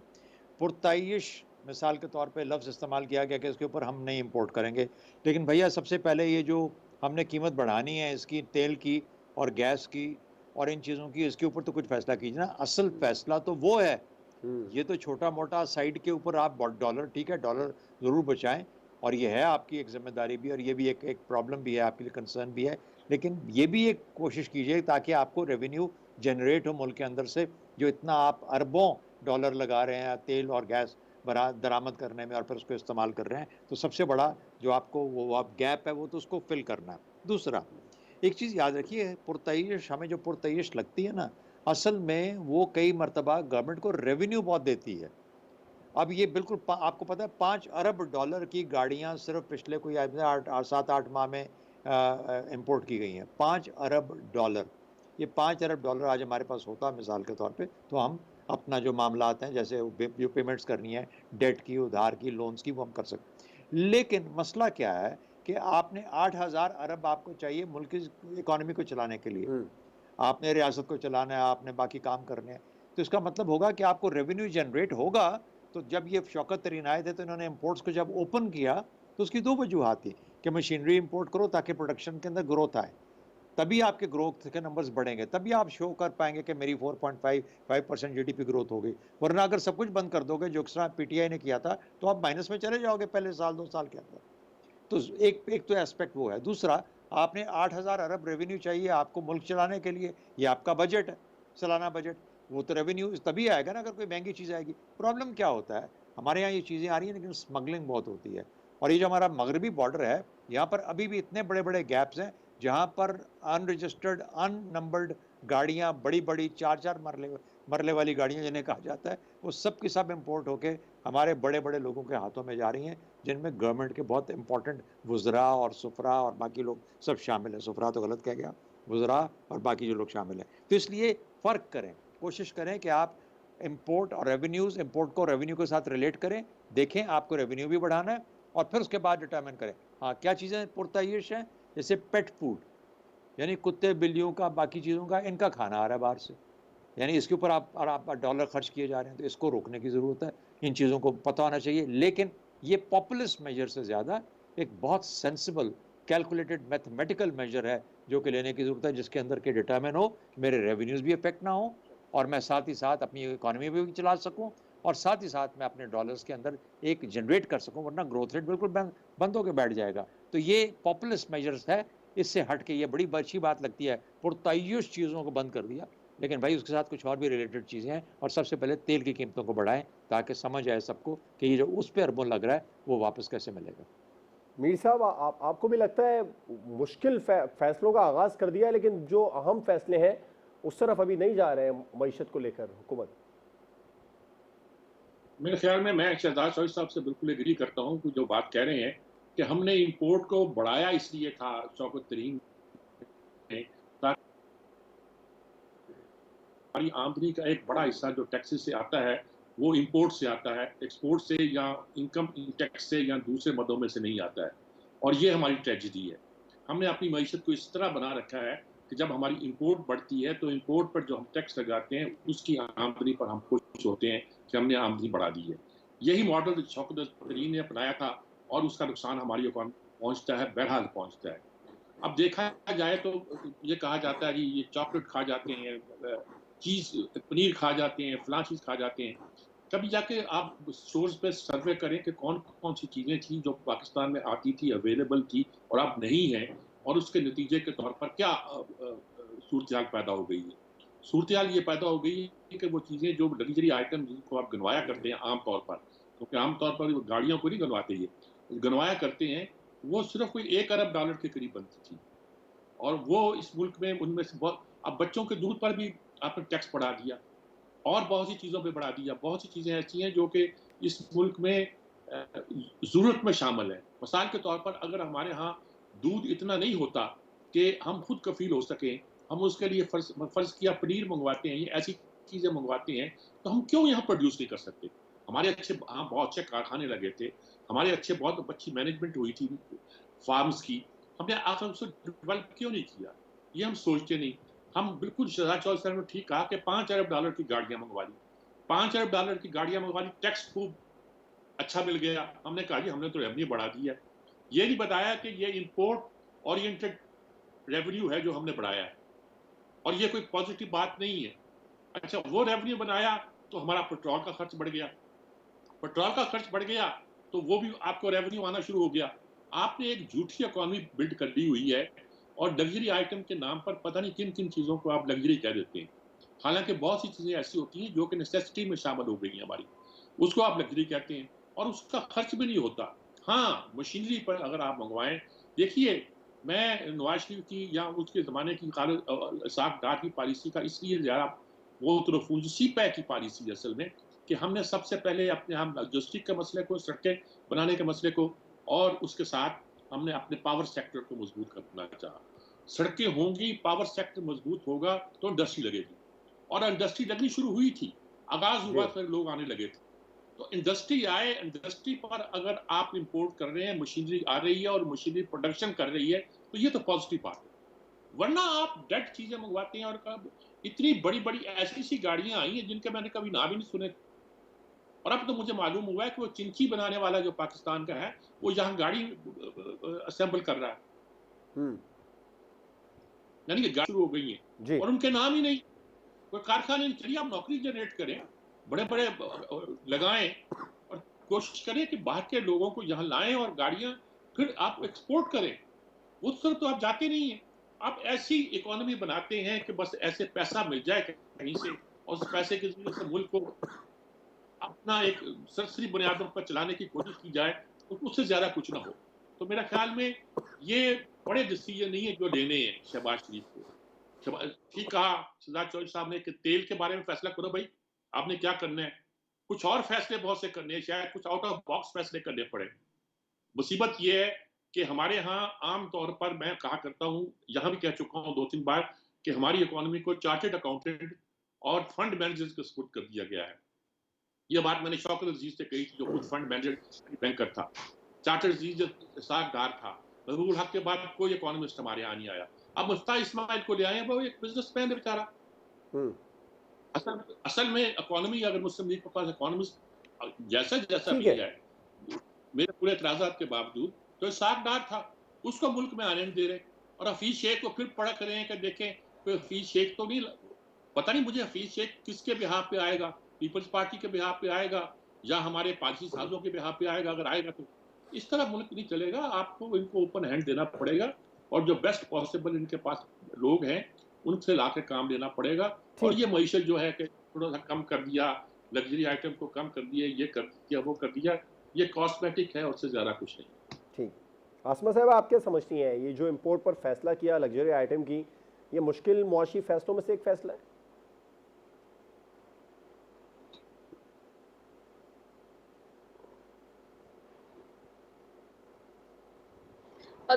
पुरताइश मिसाल के तौर पे लफ्ज़ इस्तेमाल किया गया कि इसके ऊपर हम नहीं इंपोर्ट करेंगे, लेकिन भैया सबसे पहले ये जो हमने कीमत बढ़ानी है इसकी, तेल की और गैस की और इन चीज़ों की, इसके ऊपर तो कुछ फ़ैसला कीजिए ना। असल फ़ैसला तो वो है, ये तो छोटा-मोटा साइड के ऊपर आप डॉलर, ठीक है, डॉलर ज़रूर बचाएँ और ये है आपकी एक ज़िम्मेदारी भी, और ये भी एक प्रॉब्लम भी है, आपके लिए कंसर्न भी है। लेकिन ये भी एक कोशिश कीजिए ताकि आपको रेवेन्यू जनरेट हो मुल्क के अंदर से, जो इतना आप अरबों डॉलर लगा रहे हैं तेल और गैस दरामद करने में और फिर उसको इस्तेमाल कर रहे हैं। तो सबसे बड़ा जो आपको वो आप गैप है वो तो उसको फिल करना है। दूसरा, एक चीज़ याद रखिए, पुरतइश हमें जो पुरतइश लगती है ना, असल में वो कई मर्तबा गवर्नमेंट को रेवेन्यू बहुत देती है। अब ये बिल्कुल आपको पता है 5 अरब डॉलर की गाड़ियाँ सिर्फ पिछले कोई 7-8 माह में इंपोर्ट की गई हैं। 5 अरब डॉलर, ये 5 अरब डॉलर आज हमारे पास होता मिसाल के तौर पे, तो हम अपना जो मामलात हैं, जैसे जो पेमेंट्स करनी है डेट की, उधार की, लोन्स की, वो हम कर सकते। लेकिन मसला क्या है कि आपने 8,000 अरब आपको चाहिए मुल्क की इकॉनमी को चलाने के लिए। आपने रियासत को चलाना है, आपने बाकी काम करने हैं। तो इसका मतलब होगा कि आपको रेवेन्यू जनरेट होगा। तो जब ये शौकत तरीन आए थे तो इन्होंने इंपोर्ट्स को जब ओपन किया तो उसकी 2 वजूहात थी कि मशीनरी इंपोर्ट करो ताकि प्रोडक्शन के अंदर ग्रोथ आए, तभी आपके ग्रोथ के नंबर्स बढ़ेंगे, तभी आप शो कर पाएंगे कि मेरी 4.5% जीडीपी ग्रोथ हो गई। वरना अगर सब कुछ बंद कर दोगे, जो एक्स्ट्रा पीटीआई ने किया था, तो आप माइनस में चले जाओगे पहले साल 2 साल के अंदर। तो एक तो एस्पेक्ट वो है। दूसरा, आपने 8,000 अरब रेवेन्यू चाहिए आपको मुल्क चलाने के लिए, ये आपका बजट है, सालाना बजट। वो तो रेवेन्यू तभी आएगा ना अगर कोई महंगी चीज़ आएगी। प्रॉब्लम क्या होता है, हमारे यहाँ ये चीज़ें आ रही हैं लेकिन स्मगलिंग बहुत होती है, और ये जो हमारा मगरबी बॉर्डर है, यहाँ पर अभी भी इतने बड़े बड़े गैप्स हैं जहाँ पर अनरजिस्टर्ड अननंबर्ड गाड़ियाँ, बड़ी बड़ी 4-4 मरले वाली गाड़ियाँ जिन्हें कहा जाता है, वो सब की सब इम्पोर्ट होके हमारे बड़े बड़े लोगों के हाथों में जा रही हैं, जिनमें गवर्नमेंट के बहुत इंपॉर्टेंट वुज़रा और सुफरा और बाकी लोग सब शामिल हैं। सुफरा तो गलत कह गया, वुज़रा और बाकी जो लोग शामिल हैं। तो इसलिए फ़र्क करें, कोशिश करें कि आप इंपोर्ट और रेवेन्यूज़, इंपोर्ट को रेवेन्यू के साथ रिलेट करें। देखें आपको रेवेन्यू भी बढ़ाना है और फिर उसके बाद डिटर्मिन करें। हाँ, क्या चीज़ें पुरतयश हैं, जैसे पेट फूड, यानी कुत्ते बिल्लियों का, बाकी चीज़ों का, इनका खाना आ रहा है बाहर से, यानी इसके ऊपर आप डॉलर खर्च किए जा रहे हैं, तो इसको रोकने की ज़रूरत है। इन चीज़ों को पता होना चाहिए, लेकिन ये पॉपुलिस्ट मेजर से ज़्यादा एक बहुत सेंसिबल कैलकुलेटेड मैथमेटिकल मेजर है जो कि लेने की ज़रूरत है, जिसके अंदर के डिटर्मिन हो मेरे रेवेन्यूज़ भी इफेक्ट ना हो और मैं साथ ही साथ अपनी इकोनॉमी भी चला सकूं और साथ ही साथ मैं अपने डॉलर्स के अंदर एक जनरेट कर सकूं, वरना ग्रोथ रेट बिल्कुल बंद होकर बैठ जाएगा। तो ये पॉपुलिस्ट मेजर्स है, इससे हट के ये बड़ी अच्छी बात लगती है, पुरतय्युश चीज़ों को बंद कर दिया, लेकिन भाई उसके साथ कुछ और भी रिलेटेड चीज़ें हैं। और सबसे पहले तेल की कीमतों को बढ़ाएं ताकि समझ आए सबको कि ये जो उस पर अरबों लग रहा है वो वापस कैसे मिलेगा। मीर साहब, आपको भी लगता है मुश्किल फैसलों का आगाज कर दिया है, लेकिन जो अहम फैसले हैं उस तरफ अभी नहीं जा रहे हैं मईशत को लेकर हुकूमत? मेरे ख्याल में मैं शहजाद शरीफ साहब से बिल्कुल एग्री करता हूँ कि जो बात कह रहे हैं कि हमने इंपोर्ट को बढ़ाया इसलिए था शौकत तरीन ने, ताकि हमारी आमदनी का एक बड़ा हिस्सा जो टैक्सेस से आता है वो इंपोर्ट से आता है, एक्सपोर्ट से या इनकम टैक्स से या दूसरे मदों में से नहीं आता है। और ये हमारी ट्रेजिडी है। हमने अपनी मईशत को इस तरह बना रखा है कि जब हमारी इंपोर्ट बढ़ती है तो इंपोर्ट पर जो हम टैक्स लगाते हैं उसकी आमदनी पर हम खुश होते हैं कि हमने आमदनी बढ़ा दी है। यही मॉडल शौकत तरीन ने अपनाया था और उसका नुकसान हमारी इकॉनमी पहुंचता है, बहरहाल पहुंचता है। अब देखा जाए तो ये कहा जाता है कि ये चॉकलेट खा जाते हैं, चीज़ पनीर खा जाते हैं, फलां चीज़ खा जाते हैं। कभी जाके आप सोर्स पे सर्वे करें कि कौन कौन सी चीज़ें थी जो पाकिस्तान में आती थी, अवेलेबल थी और अब नहीं है, और उसके नतीजे के तौर पर क्या सूरत हाल पैदा हो गई है। सूरत हाल ये पैदा हो गई है कि वो चीज़ें जो लग्जरी आइटम जिनको आप गनवाया करते हैं आम तौर पर, क्योंकि आम तौर पर गाड़ियों को नहीं गनवाते, ये गनवाया करते हैं, वो सिर्फ कोई $1 अरब के करीब बनती थी। और वो इस मुल्क में उनमें से बहुत, अब बच्चों के दूध पर भी आपने टैक्स बढ़ा दिया और बहुत सी चीज़ों पे बढ़ा दिया। बहुत सी चीज़ें ऐसी हैं जो कि इस मुल्क में ज़रूरत में शामिल है। मिसाल के तौर पर अगर हमारे यहाँ दूध इतना नहीं होता कि हम खुद कफ़ील हो सकें, हम उसके लिए फ़र्ज़ किया पनीर मंगवाते हैं, ये ऐसी चीज़ें मंगवाते हैं, तो हम क्यों यहाँ प्रोड्यूस नहीं कर सकते? हमारे अच्छे यहाँ बहुत अच्छे कारखाने लगे थे, हमारे अच्छे बहुत अच्छी मैनेजमेंट हुई थी फार्म्स की, हमने आखिर उसे डेवलप क्यों नहीं किया? ये हम सोचते नहीं। हम बिल्कुल शहजाद शौकत साहब ने ठीक कहा कि $5 अरब की गाड़ियां मंगवा ली, $5 अरब की गाड़ियां मंगवा ली, टैक्स खूब अच्छा मिल गया। हमने कहा जी हमने तो रेवेन्यू बढ़ा दिया। ये नहीं बताया कि ये इंपोर्ट ओरिएंटेड रेवेन्यू है जो हमने बढ़ाया है और ये कोई पॉजिटिव बात नहीं है। अच्छा, वो रेवेन्यू बनाया तो हमारा पेट्रोल का खर्च बढ़ गया, पेट्रोल का खर्च बढ़ गया तो वो भी आपको रेवेन्यू आना शुरू हो गया। आपने एक झूठी इकोनॉमी बिल्ड कर ली हुई है और लग्जरी आइटम के नाम पर पता नहीं किन किन चीज़ों को आप लग्जरी कह देते हैं। हालांकि बहुत सी चीज़ें ऐसी होती हैं जो कि नेसेसिटी में शामिल हो गई हैं हमारी, उसको आप लग्जरी कहते हैं और उसका खर्च भी नहीं होता। हाँ, मशीनरी पर अगर आप मंगवाएं, देखिए मैं नवाज शरीफ की या उसके ज़माने की इसाक डार की पॉलिसी का इसलिए ज़्यादा वो तरफ सीपै की पॉलिसी असल में कि हमने सबसे पहले अपने हम लॉजिस्टिक के मसले को, सड़कें बनाने के मसले को और उसके साथ हमने अपने पावर सेक्टर को मजबूत करना चाहा। सड़कें होंगी, पावर सेक्टर मजबूत होगा तो इंडस्ट्री लगेगी और इंडस्ट्री लगनी शुरू हुई थी, आगाज हुआ, फिर लोग आने लगे थे। तो इंडस्ट्री आए, इंडस्ट्री पर अगर आप इंपोर्ट कर रहे हैं, मशीनरी आ रही है और मशीनरी प्रोडक्शन कर रही है तो ये तो पॉजिटिव बात है। वरना आप डेड चीजें मंगवाते हैं और कब इतनी बड़ी बड़ी ऐसी सी गाड़ियां आई हैं जिनके मैंने कभी नाम ही नहीं सुने, और अब तो मुझे मालूम हुआ है कि वो चिंची बनाने वाला जो पाकिस्तान का है वो यहाँ गाड़ी असेंबल कर रहा है, यानी कि गाड़ी शुरू हो गई है और उनके नाम ही नहीं। कोई कारखाने नहीं, चलिए आप नौकरी जनरेट करें, बड़े बड़े लगाएं और कोशिश करें कि बाहर के लोगों को यहाँ लाएं और गाड़ियां फिर आप एक्सपोर्ट करें। उस तरफ तो आप जाते नहीं हैं, आप ऐसी इकोनॉमी बनाते हैं कि बस ऐसे पैसा मिल जाए कहीं से और उस पैसे के जरिए से मुल्क को अपना एक सरसरी बुनियादों पर चलाने की कोशिश की जाए, तो उससे ज्यादा कुछ ना हो। तो मेरा ख्याल में ये बड़े डिसीजन नहीं है जो लेने हैं शहबाज शरीफ को। ठीक कहा शहजाद शौकत साहब ने कि तेल के बारे में फैसला करो भाई, आपने क्या करना है। कुछ और फैसले बहुत से करने हैं, शायद कुछ आउट ऑफ बॉक्स फैसले करने पड़े। मुसीबत ये है कि हमारे यहाँ आम तौर पर, मैं कहा करता हूँ, यहाँ भी कह चुका हूँ 2-3 बार, कि हमारी इकोनॉमी को चार्टर्ड अकाउंटेंट और फंड मैनेजर्स को सपोर्ट कर दिया गया है। ये बात मैंने शौकत अजीज से कही थी जो खुद फंड मैनेजर बैंकर था। चाटर्जी जो सागदार था, महबूबुल हक के बाद कोई इकोनॉमिस्ट हमारे यहाँ नहीं आया। अब मुफ्ताह इस्माइल को ले आए, वो एक बिजनेसमैन है बेचारा। असल में इकोनॉमी अगर मुस्लिम लीग के पास इकोनॉमिस्ट जैसा जैसा भी है, मेरे पूरे एतराज़ात के बावजूद, तो सागदार था, उसको मुल्क में आने नहीं दे रहे। और हफीज शेख को फिर पड़ा करें कि देखें कोई हफीज शेख तो नहीं, पता नहीं मुझे हफीज शेख किसके बिहाफ पे आएगा, पीपल्स पार्टी के बिहाफ पे आएगा या हमारे पॉलिसी साजों के बिहाफ पे आएगा। अगर आएगा तो इस तरह मुल्क नहीं चलेगा, आपको इनको ओपन हैंड देना पड़ेगा और जो बेस्ट पॉसिबल इनके पास लोग हैं उनसे ला के काम लेना पड़ेगा। और ये मईशत जो है कि थोड़ा सा कम कर दिया, लग्जरी आइटम को कम कर दिया, ये कर दिया, वो कर दिया, ये कॉस्मेटिक है, उससे ज़्यादा कुछ नहीं। ठीक, आसमा साहब आप क्या समझती हैं, ये जो इम्पोर्ट पर फैसला किया लग्जरी आइटम की, ये मुश्किल मुआशी फैसलों में से एक फैसला है?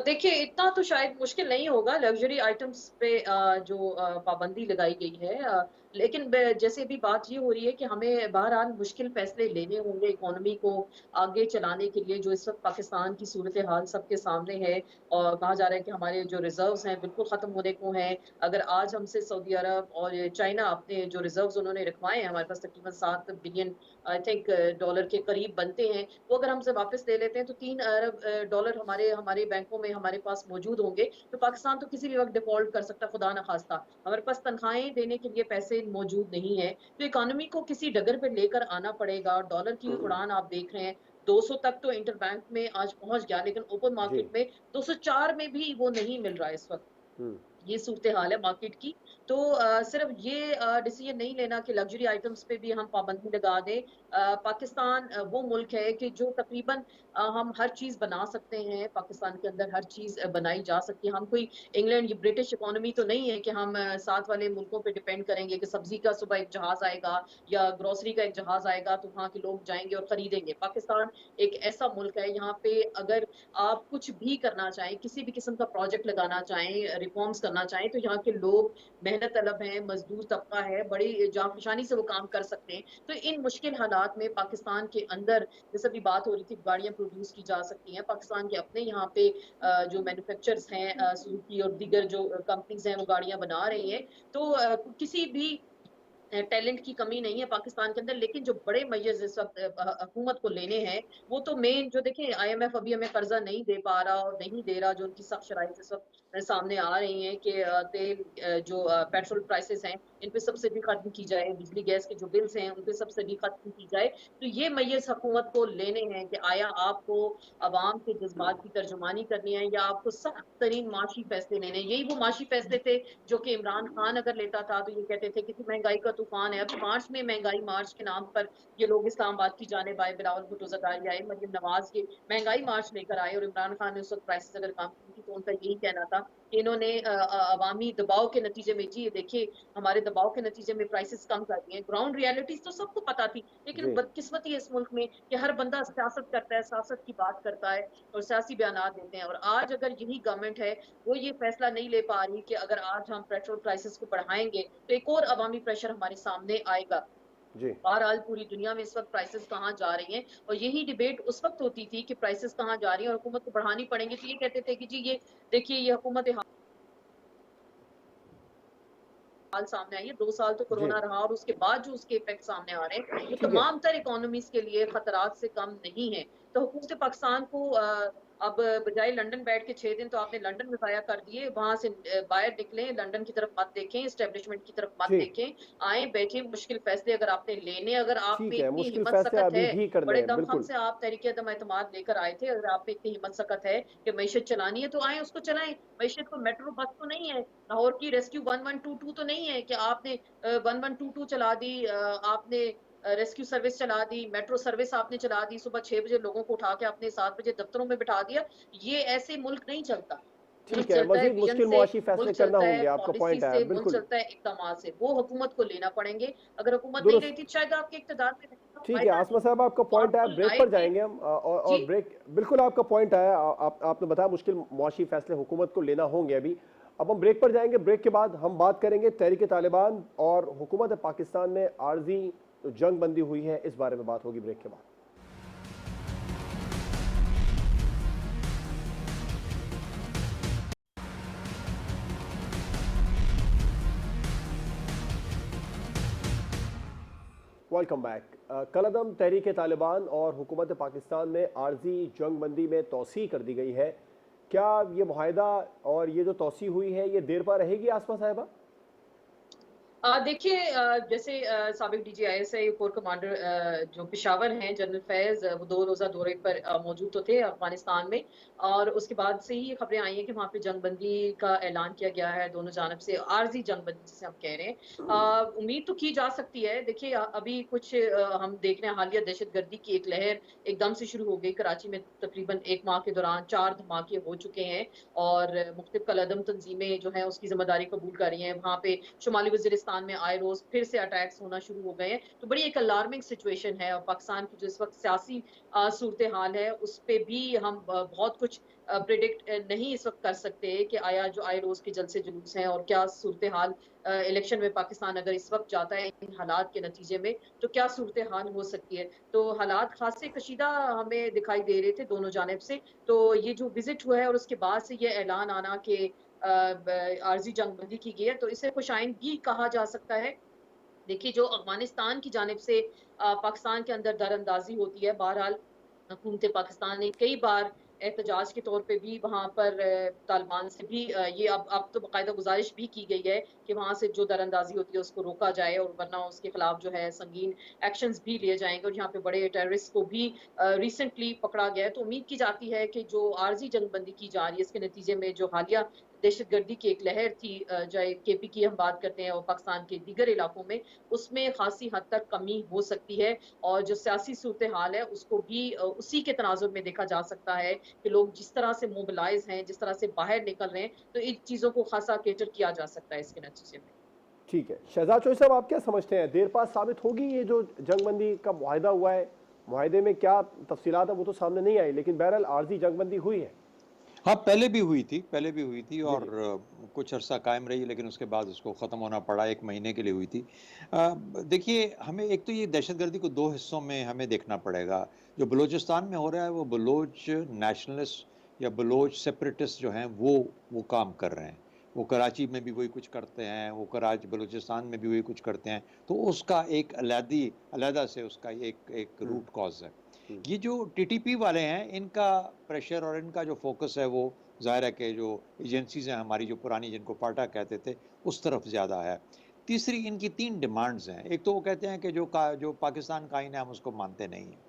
देखिए इतना तो शायद मुश्किल नहीं होगा, लग्जरी आइटम्स पे जो पाबंदी लगाई गई है, लेकिन जैसे भी बात ये हो रही है कि हमें बहरहाल मुश्किल फैसले लेने होंगे इकोनॉमी को आगे चलाने के लिए। जो इस वक्त पाकिस्तान की सूरत हाल सबके सामने है और कहा जा रहा है कि हमारे जो रिजर्व्स हैं बिल्कुल ख़त्म होने को हैं। अगर आज हमसे सऊदी अरब और चाइना अपने जो रिजर्व्स उन्होंने रखवाए हैं, हमारे पास तकरीबन 7 बिलियन आई थिंक डॉलर के करीब बनते हैं, वो अगर हमसे वापस ले लेते हैं तो 3 अरब डॉलर हमारे बैंकों में हमारे पास मौजूद होंगे। तो पाकिस्तान तो किसी भी वक्त डिफॉल्ट कर सकता, खुदा न खास्ता। हमारे पास तनख्वाहें देने के लिए पैसे मौजूद नहीं है, तो इकोनॉमी को किसी डगर पे लेकर आना पड़ेगा। डॉलर की उड़ान आप देख रहे हैं, 200 तक तो इंटरबैंक में आज पहुंच गया, लेकिन ओपन मार्केट में 204 में भी वो नहीं मिल रहा है इस वक्त। ये सूरत हाल है मार्केट की। तो सिर्फ ये डिसीजन नहीं लेना कि लग्जरी आइटम्स पे भी हम पाबंदी लगा दें। पाकिस्तान वो मुल्क है कि जो तकरीबन हम हर चीज़ बना सकते हैं, पाकिस्तान के अंदर हर चीज़ बनाई जा सकती है। हम कोई इंग्लैंड या ब्रिटिश इकोनॉमी तो नहीं है कि हम साथ वाले मुल्कों पे डिपेंड करेंगे कि सब्जी का सुबह एक जहाज़ आएगा या ग्रोसरी का एक जहाज़ आएगा तो वहाँ के लोग जाएंगे और खरीदेंगे। पाकिस्तान एक ऐसा मुल्क है, यहाँ पे अगर आप कुछ भी करना चाहें, किसी भी किस्म का प्रोजेक्ट लगाना चाहें, रिफॉर्म्स करना चाहें, तो यहाँ के लोग मेहनत तलब हैं, मजदूर तबका है, बड़ी जाफशानी से वो काम कर सकते हैं। तो इन मुश्किल हालात में पाकिस्तान के अंदर जैसे अभी बात हो रही थी, गाड़ियां प्रोड्यूस की जा सकती हैं। पाकिस्तान के अपने यहाँ पे जो मैन्युफैक्चरर्स हैं, सुजुकी और दीगर जो कंपनीज हैं, वो गाड़ियां बना रही हैं। तो किसी भी टैलेंट की कमी नहीं है पाकिस्तान के अंदर, लेकिन जो बड़े मेजर्स इस वक्त हुकूमत को लेने हैं, वो तो मेन जो देखें IMF अभी हमें कर्जा नहीं दे पा रहा और नहीं दे रहा, जो उनकी सख्त शराइत इस वक्त सामने आ रही हैं कि तेल जो पेट्रोल प्राइसेस हैं इन पे सब्सिडी खत्म की जाए, बिजली गैस के जो बिल्स हैं उन पे सब्सिडी खत्म की जाए। तो ये मेजर्स हुकूमत को लेने हैं कि आया आपको अवाम के जज्बात की तर्जुमानी करनी है या आपको सख्त तरीन माशी फैसले लेने हैं। यही वो माशी फैसले थे जो कि इमरान खान अगर लेता था तो ये कहते थे कि महंगाई का तूफान है। अभी मार्च में महंगाई मार्च के नाम पर ये लोग इस्लामाबाद की जानिब आए, बिलावल भुट्टो जरदारी आए, मरियम नवाज के महंगाई मार्च लेकर आए और इमरान खान ने उस वक्त प्राइसेस अगर कम की थी तो उनका यही कहना था कि इन्होंने अवामी दबाव के नतीजे में, जी देखिए हमारे दबाव के नतीजे में प्राइसेस कम कर दिए। ग्राउंड रियलिटीज तो सबको पता थी, लेकिन बदकिस्मती है इस मुल्क में कि हर बंदा सियासत करता है, सियासत की बात करता है और सियासी बयानात देते हैं। और आज अगर यही गवर्नमेंट है वो ये फैसला नहीं ले पा रही कि अगर आज हम पेट्रोल प्राइसेस को बढ़ाएंगे तो एक और अवामी प्रेशर हमारे सामने आएगा। बहरहाल पूरी दुनिया में इस वक्त प्राइसेस कहाँ जा रही हैं और यही डिबेट उस वक्त होती थी कि प्राइसेस कहाँ जा रही हैं और हुकूमत को बढ़ानी पड़ेंगी। तो ये कहते थे कि जी ये देखिए ये हुकूमत हाल सामने आई है, 2 साल तो कोरोना रहा और उसके बाद जो उसके इफेक्ट सामने आ रहे हैं वो तमाम तर इकोनॉमीज के लिए खतरात से कम नहीं है। तो हुकूमत पाकिस्तान को अब बजाय लंदन बैठ के 6 दिन तो आपने लंदन में ज़ाया कर दिए, वहां से बाहर निकलें, लंदन की तरफ मत देखें, एस्टेब्लिशमेंट की तरफ मत देखें, आए बैठे मुश्किल फैसले अगर आपने लेने, अगर आप में इतनी हिम्मत सकत है, बड़े दमखम से आप तहरीक अदम एतमाद लेकर आए थे, अगर आप में इतनी हिम्मत सकत है कि मैशत चलानी है तो आए उसको चलाएं। मैशत को मेट्रो बस तो नहीं है, लाहौर की रेस्क्यू 1122 तो नहीं है कि आपने 1122 चला दी, आपने रेस्क्यू सर्विस चला दी, मेट्रो सर्विस आपने चला दी, सुबह 6 बजे लोगों को उठा के आपने 7 बजे दफ्तरों में बिठा दिया। ये ऐसे मुल्क नहीं चलता। ठीक है, मज़ीद मुश्किल मुआशी फैसले करना होंगे, आपका पॉइंट है, बिल्कुल चलता है इक़दामात से, वो हुकूमत को लेना पड़ेंगे। अगर हुकूमत नहीं लेती शायद आपके इक़्तिदार में ठीक है। आसमा साहब आपका पॉइंट है, ब्रेक पर जाएंगे हम और ब्रेक बिल्कुल आपका पॉइंट है, आपने बताया मुश्किल मुआशी फैसले हुकूमत को लेना होंगे अभी। अब हम ब्रेक पर जाएंगे, ब्रेक के बाद हम बात करेंगे तहरीक तालिबान और हुकूमत पाकिस्तान में आर्जी जंग बंदी हुई है, इस बारे में बात होगी ब्रेक के बाद। Welcome back. कलअदम तहरीक तालिबान और हुकूमत पाकिस्तान में आर्जी जंगबंदी में तोसी कर दी गई है। क्या ये मुआहदा और ये जो तोसी हुई है ये देर पा रहेगी आसमा साहिबा? देखिए, जैसे साबिक DGISI कोर कमांडर जो पेशावर हैं जनरल फैज़, वो 2 रोज़ा दौरे पर मौजूद तो थे अफ़गानिस्तान में, और उसके बाद से ही ये खबरें आई हैं कि वहाँ पे जंगबंदी का ऐलान किया गया है दोनों जानब से, आर्ज़ी जंगबंदी जिसे हम कह रहे हैं। उम्मीद तो की जा सकती है। देखिए, अभी कुछ हम देख रहे हैं, हालिया दहशतगर्दी की एक लहर एकदम से शुरू हो गई। कराची में तकरीबन 1 माह के दौरान 4 धमाके हो चुके हैं और मुख्तलिफ कलअदम तंज़ीमें जो हैं उसकी ज़िम्मेदारी कबूल कर रही हैं। वहाँ पे शुमाली वज़ीरिस्तान में आए रोज़ फिर से अटैक्स होना शुरू हो गए हैं। तो बड़ी एक अलार्मिंग सिचुएशन है, और पाकिस्तान की जो इस वक़्त सियासी सूरत-ए-हाल है, उस पे भी हम बहुत कुछ प्रिडिक्ट नहीं इस वक़्त कर सकते कि आया जो आए रोज़ के जलसे जुलूस हैं और क्या सूरत-ए-हाल इलेक्शन में पाकिस्तान अगर इस वक़्त जाता है इन हालात के नतीजे में, तो क्या सूरत-ए-हाल हो सकती है। तो हालात ख़ासे कशीदा हमें दिखाई दे रहे थे दोनों जानिब से। तो ये जो विज़िट हुआ है और उसके बाद से ये ऐलान आना कि आर्ज़ी जंगबंदी की गई है, तो इसे खुशाइंद भी कहा जा सकता है। देखिए, जो अफ़गानिस्तान की जानिब से पाकिस्तान के अंदर दरअंदाज़ी होती है, बहरहाल हुकूमत पाकिस्तान ने कई बार एहतजाज के तौर पे भी वहाँ पर तालिबान से भी ये अब तो बाकायदा गुज़ारिश भी की गई है कि वहाँ से जो दरअंदाज़ी होती है उसको रोका जाए, और वरना उसके खिलाफ जो है संगीन एक्शंस भी लिए जाएँगे, और यहाँ पे बड़े टेररिस्ट को भी रिसेंटली पकड़ा गया है। तो उम्मीद की जाती है कि जो आर्ज़ी जंगबंदी की जा रही है, इसके नतीजे में जो हालिया दहशतगर्दी की एक लहर थी, चाहे KP की हम बात करते हैं और पाकिस्तान के दीगर इलाकों में, उसमें ख़ासी हद तक कमी हो सकती है, और जो सियासी सूरत-ए-हाल है उसको भी उसी के तनाज़ुर में देखा जा सकता है कि लोग जिस तरह से मोबिलाइज़ हैं, जिस तरह से बाहर निकल रहे हैं, तो इन चीज़ों को ख़ासा कैटर किया जा सकता है इसके नतीजे में। ठीक है, शहजाद चौधरी साहब, आप क्या समझते हैं, देर पास साबित होगी ये जो जंगबंदी का मुआहदा हुआ है? मुआहदे में क्या तफसीलात है वो तो सामने नहीं आई, लेकिन बहरहाल आर्जी जंगबंदी हुई है। हाँ, पहले भी हुई थी, पहले भी हुई थी जी और जी। कुछ अरसा कायम रही, लेकिन उसके बाद उसको ख़त्म होना पड़ा, 1 महीने के लिए हुई थी। देखिए, हमें एक तो ये दहशतगर्दी को 2 हिस्सों में हमें देखना पड़ेगा। जो बलूचिस्तान में हो रहा है, वो बलोच नेशनलिस्ट या बलोच सेपरेटिस्ट जो हैं, वो काम कर रहे हैं। वो कराची में भी वही कुछ करते हैं, वो कराची बलूचिस्तान में भी वही कुछ करते हैं। तो उसका एक अलहदा से उसका एक एक हम्म, रूट कॉज़ है। हम्म, ये जो TTP वाले हैं, इनका प्रेशर और इनका जो फोकस है, वो ज़ाहिर है कि जो एजेंसीज़ हैं हमारी, जो पुरानी जिनको फाटा कहते थे, उस तरफ ज़्यादा है। तीसरी, इनकी 3 डिमांड्स हैं। एक तो वो कहते हैं कि जो पाकिस्तान का आईन है, हम उसको मानते नहीं हैं।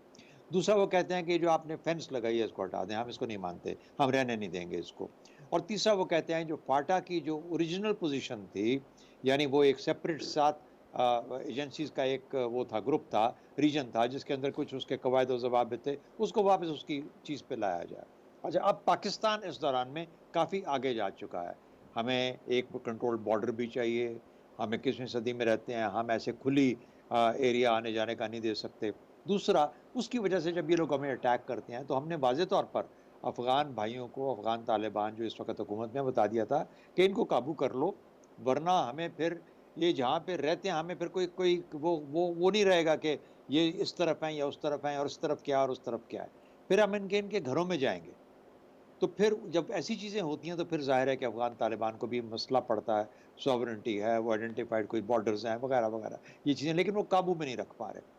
दूसरा, वो कहते हैं कि जो आपने फेंस लगाई है, इसको हटा दें, हम इसको नहीं मानते, हम रहने नहीं देंगे इसको। और तीसरा, वो कहते हैं जो फाटा की जो ओरिजिनल पोजीशन थी, यानी वो एक सेपरेट 7 एजेंसीज़ का एक वो था, ग्रुप था, रीजन था, जिसके अंदर कुछ उसके कवायद और ज़वाबित थे, उसको वापस उसकी चीज़ पे लाया जाए। अच्छा, अब पाकिस्तान इस दौरान में काफ़ी आगे जा चुका है। हमें एक कंट्रोल बॉर्डर भी चाहिए, हम 21वीं सदी में रहते हैं, हम ऐसे खुली एरिया आने जाने का नहीं दे सकते। दूसरा, उसकी वजह से जब ये लोग हमें अटैक करते हैं, तो हमने वाज़े तौर पर अफ़गान भाइयों को, अफ़गान तालिबान जो इस वक़्त हुकूमत में, बता दिया था कि इनको काबू कर लो, वरना हमें फिर ये जहाँ पे रहते हैं, हमें फिर कोई कोई वो नहीं रहेगा कि ये इस तरफ हैं या उस तरफ हैं, और इस तरफ क्या है और उस तरफ क्या है। फिर हम इनके घरों में जाएँगे। तो फिर जब ऐसी चीज़ें होती हैं, तो फिर ज़ाहिर है कि अफ़गान तालिबान को भी मसला पड़ता है, सॉवरेनिटी है, वो आइडेंटिफाइड कोई बॉर्डर्स हैं, वगैरह-वगैरह, ये चीज़ें, लेकिन वो काबू में नहीं रख पा रहे।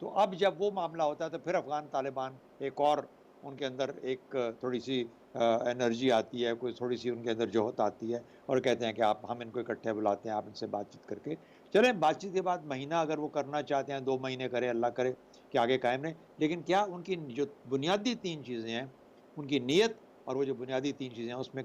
तो अब जब वो मामला होता है, तो फिर अफ़गान तालिबान एक और उनके अंदर एक थोड़ी-सी एनर्जी आती है, कोई थोड़ी-सी उनके अंदर जोहत आती है, और कहते हैं कि आप हम इनको इकट्ठे बुलाते हैं, आप इनसे बातचीत करके चलें। बातचीत के बाद महीना अगर वो करना चाहते हैं, 2 महीने करें, अल्लाह करे कि आगे कायम रहें। लेकिन क्या उनकी जो बुनियादी 3 चीज़ें हैं, उनकी नीयत और वो जो बुनियादी 3 चीज़ें हैं, उसमें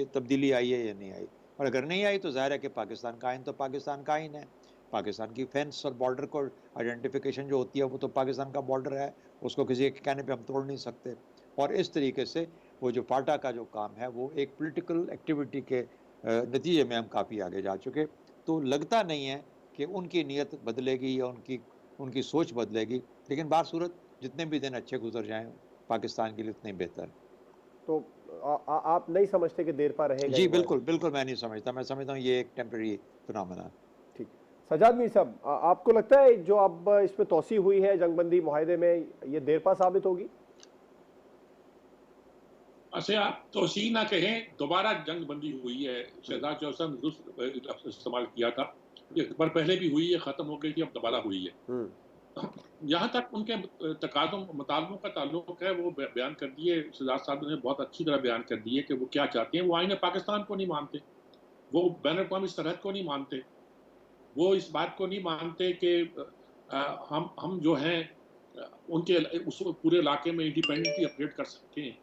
तब्दीली आई है या नहीं आई? और अगर नहीं आई, तो ज़ाहिर है कि पाकिस्तान का आइन तो पाकिस्तान का आइन है। पाकिस्तान की फेंस और बॉर्डर को आइडेंटिफिकेशन जो होती है, वो तो पाकिस्तान का बॉर्डर है, उसको किसी के कहने पे हम तोड़ नहीं सकते। और इस तरीके से वो जो फाटा का जो काम है, वो एक पॉलिटिकल एक्टिविटी के नतीजे में हम काफ़ी आगे जा चुके। तो लगता नहीं है कि उनकी नीयत बदलेगी या उनकी उनकी सोच बदलेगी, लेकिन बासूरत जितने भी दिन अच्छे गुजर जाएँ, पाकिस्तान के लिए उतने ही बेहतर। तो आप नहीं समझते कि देर पा रहेगा जी, ये मुआहदा? बिल्कुल, बिल्कुल मैं नहीं समझता। मैं समझता हूँ ये एक टेम्परेरी फिनोमेना है। ठीक। सजाद मीर साहब, आपको लगता है जो अब इसमें तोसी हुई है जंगबंदी मुआहदे में, ये देर पा साबित होगी? अच्छा, आप तोसी ना कहें, दोबारा जंग बंदी हुई है। शहजाद चौसा ने दुरुस्त लफ्ज़ इस्तेमाल किया था। ये पर पहले भी हुई है, ख़त्म हो गई थी, अब दोबारा हुई है। जहाँ तक उनके तकाज़ों मुतालबों का ताल्लुक है, वो बयान कर दिए, शहजाद साहब ने बहुत अच्छी तरह बयान कर दिए कि वो क्या चाहते हैं। वो आईन पाकिस्तान को नहीं मानते, वो बैन-अ-अक़वामी सरहद को नहीं मानते, वो इस बात को नहीं मानते कि हम जो हैं उनके उस पूरे इलाके में इंडिपेंडेंटली ऑपरेट कर सकते हैं।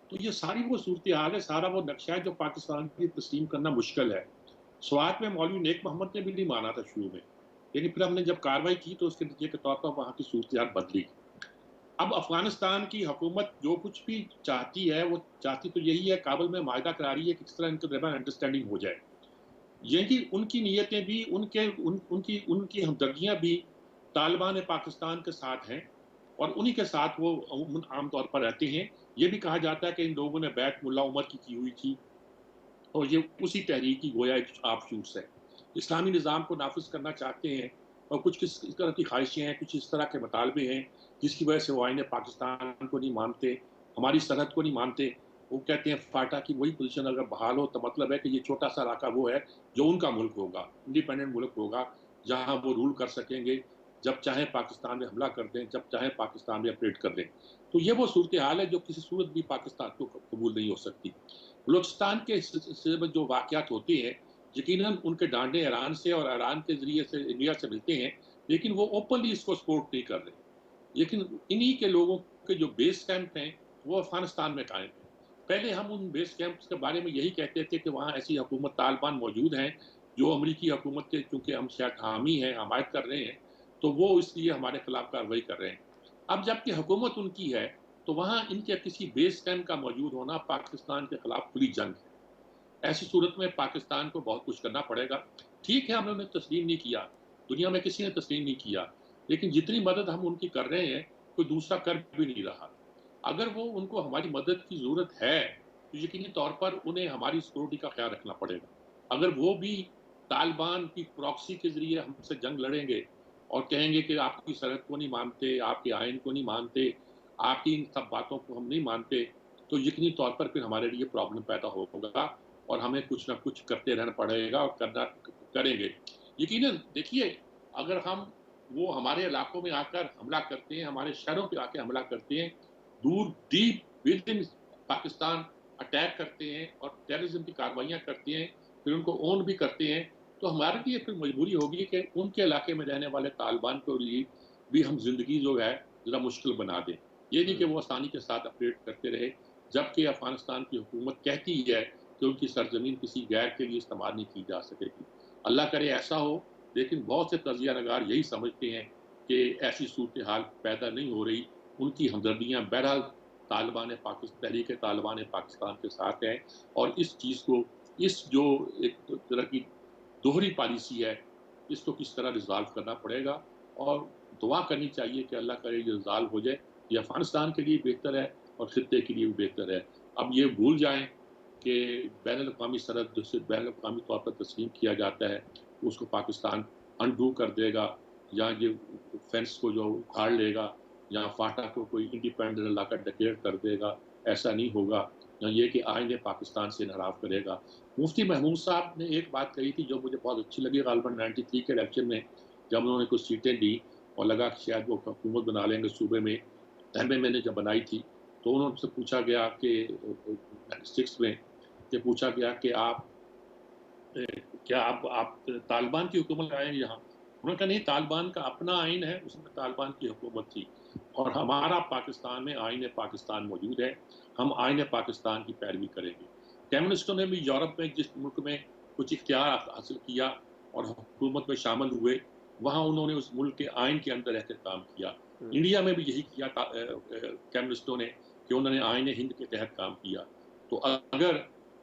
तो ये सारी वो सूरत-ए-हाल है, सारा वो नक्शा है जो पाकिस्तान की तस्लीम करना मुश्किल है। स्वात में मौलवी नेक मोहम्मद ने भी नहीं माना था शुरू में, लेकिन फिर हमने जब कार्रवाई की तो उसके नतीजे के तौर पर वहाँ की सूरत-ए-हाल बदली। अब अफ़गानिस्तान की हुकूमत जो कुछ भी चाहती है, वो चाहती तो यही है, काबुल में माहिदा करा रही है कि किस तरह इनके दरमियान अंडरस्टैंडिंग हो जाए। यही उनकी नीयतें भी, उनकी हमदर्दियाँ भी तालिबान पाकिस्तान के साथ हैं और उन्हीं के साथ वो आम तौर पर रहते हैं। ये भी कहा जाता है कि इन लोगों ने बैत मुल्ला उमर की हुई थी और ये उसी तहरीक की गोया एक ऑफशूट्स है। इस्लामी निज़ाम को नाफ़िज़ करना चाहते हैं और कुछ किस इस तरह की ख़्वाहिशें हैं, कुछ इस तरह के मुतालबे हैं, जिसकी वजह से वो आईन पाकिस्तान को नहीं मानते, हमारी सरहद को नहीं मानते। वो कहते हैं फाटा की वही पोज़ीशन अगर बहाल हो तो मतलब है कि ये छोटा-सा इलाका वो है जो उनका मुल्क होगा, इंडिपेंडेंट मुल्क होगा, जहाँ वो रूल कर सकेंगे, जब चाहें पाकिस्तान में हमला कर दें, जब चाहें पाकिस्तान में ऑपरेट कर दें। तो ये वो सूरत-ए-हाल है जो किसी सूरत भी पाकिस्तान को कबूल नहीं हो सकती। बलूचिस्तान के सिलसिले में जो वाक़यात होते हैं, यकीनन उनके डांडे ईरान से और ईरान के ज़रिए से इंडिया से मिलते हैं, लेकिन वो ओपनली इसको सपोर्ट नहीं कर रहे। लेकिन इन्हीं के लोगों के जो बेस कैंप हैं, वो अफ़गानिस्तान में कायम हैं। पहले हम उन बेस कैंप्स के बारे में यही कहते थे कि वहाँ ऐसी हुकूमत तालिबान मौजूद हैं, जो अमरीकी हुकूमत के चूँकि हम शायद हामी हैं, हमायत कर रहे हैं, तो वो इसलिए हमारे खिलाफ कार्रवाई कर रहे हैं। अब जबकि हुकूमत उनकी है, तो वहाँ इनके किसी बेस कैंप का मौजूद होना पाकिस्तान के खिलाफ खुली जंग है। ऐसी सूरत में पाकिस्तान को बहुत कुछ करना पड़ेगा। ठीक है, हमने उन्हें तस्लीम नहीं किया, दुनिया में किसी ने तस्लीम नहीं किया, लेकिन जितनी मदद हम उनकी कर रहे हैं, कोई दूसरा कर भी नहीं रहा। अगर वो उनको हमारी मदद की ज़रूरत है, तो यकीनी तौर पर उन्हें हमारी सिक्योरिटी का ख्याल रखना पड़ेगा। अगर वो भी तालिबान की प्रॉक्सी के ज़रिए हमसे जंग लड़ेंगे और कहेंगे कि आपकी सरहद को नहीं मानते, आपके आइन को नहीं मानते, आपकी इन सब बातों को हम नहीं मानते, तो यकीनी तौर पर फिर हमारे लिए प्रॉब्लम पैदा होगा और हमें कुछ ना कुछ करते रहना पड़ेगा और करना करेंगे। यकीनन देखिए, अगर हम वो हमारे इलाकों में आकर हमला करते हैं, हमारे शहरों पे आके हमला करते हैं, दूर deep with in Pakistan attack करते हैं और टेररिज्म की कार्रवाइयाँ करते हैं, फिर उनको ओन भी करते हैं, तो हमारे लिए फिर मजबूरी होगी कि उनके इलाके में रहने वाले तालिबान के लिए भी हम ज़िंदगी जो है ज़रा मुश्किल बना दें। ये नहीं कि वो आसानी के साथ ऑपरेट करते रहे, जबकि अफ़गानिस्तान की हुकूमत कहती ही है कि उनकी सरज़मीन किसी गैर के लिए इस्तेमाल नहीं की जा सकेगी। अल्लाह करे ऐसा हो, लेकिन बहुत से तजिया नगार यही समझते हैं कि ऐसी सूरत-ए-हाल पैदा नहीं हो रही। उनकी हमदर्दियाँ बहरहाल तहरीक तालिबान पाकिस्तान के साथ है और इस चीज़ को, इस जो एक तरह की दोहरी पॉलिसी है, इसको किस तरह रिज़ॉल्व करना पड़ेगा और दुआ करनी चाहिए कि अल्लाह करे ये रिज़ॉल्व हो जाए। ये अफ़गानिस्तान के लिए बेहतर है और ख़ित्ते के लिए भी बेहतर है। अब ये भूल जाएँ कि बैनुल-अक़वामी सरहद जिसे बैनुल-अक़वामी तौर पर तस्लीम किया जाता है, उसको पाकिस्तान अनडू कर देगा या ये फेंस को जो उखाड़ लेगा या फाटा को कोई इंडिपेंडेंट इलाका डिक्लेयर कर देगा, ऐसा नहीं होगा। या ये कि आईन पाकिस्तान से इनहराफ करेगा। मुफ्ती महमूद साहब ने एक बात कही थी जो मुझे बहुत अच्छी लगी, ग़ालिबन 93 के इलेक्शन में जब उन्होंने कुछ सीटें दी और लगा कि शायद वो हुकूमत बना लेंगे सूबे में। एमए ने जब बनाई थी, तो उनसे पूछा गया कि 6 में कि पूछा गया कि क्या आप तालिबान की हुकूमत आएँगे यहाँ? उन्होंने कहा नहीं, तालिबान का अपना आइन है, उसमें तालिबान की हुकूमत थी और हमारा पाकिस्तान में आइन पाकिस्तान मौजूद है, हम आइन पाकिस्तान की पैरवी करेंगे। कम्युनिस्टों ने भी यूरोप में जिस मुल्क में कुछ इख्तियार हासिल किया और हुकूमत में शामिल हुए, वहाँ उन्होंने उस मुल्क के आइन के अंदर रहकर काम किया। इंडिया में भी यही किया कम्युनिस्टों ने कि उन्होंने आइन हिंद के तहत काम किया। तो अगर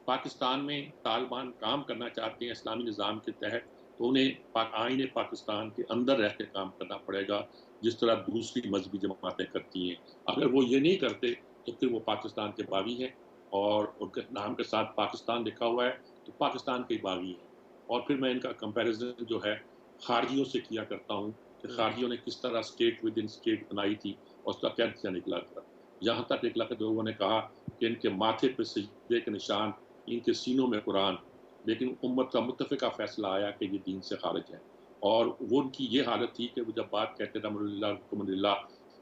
पाकिस्तान में तालिबान काम करना चाहते हैं इस्लामी निज़ाम के तहत, तो उन्हें आईन पाकिस्तान के अंदर रह के काम करना पड़ेगा, जिस तरह दूसरी मजहबी जमातें करती हैं। अगर वो ये नहीं करते, तो फिर वो पाकिस्तान के बागी हैं और उनके नाम के साथ पाकिस्तान लिखा हुआ है, तो पाकिस्तान के बागी हैं। और फिर मैं इनका कंपैरिज़न जो है खारजियों से किया करता हूँ कि खारजियों ने किस तरह स्टेट विद इन स्टेट बनाई थी और उसका क्या नतीजा निकला था। यहाँ तक निकला कि लोगों ने कहा कि इनके माथे पे सजदे के निशान, इनके सीनों में कुरान, लेकिन उम्मत का मुत्तफ़िका फ़ैसला आया कि ये दीन से ख़ारिज है। और वो उनकी ये हालत थी कि वो जब बात कहते थे अमरुल्लाह,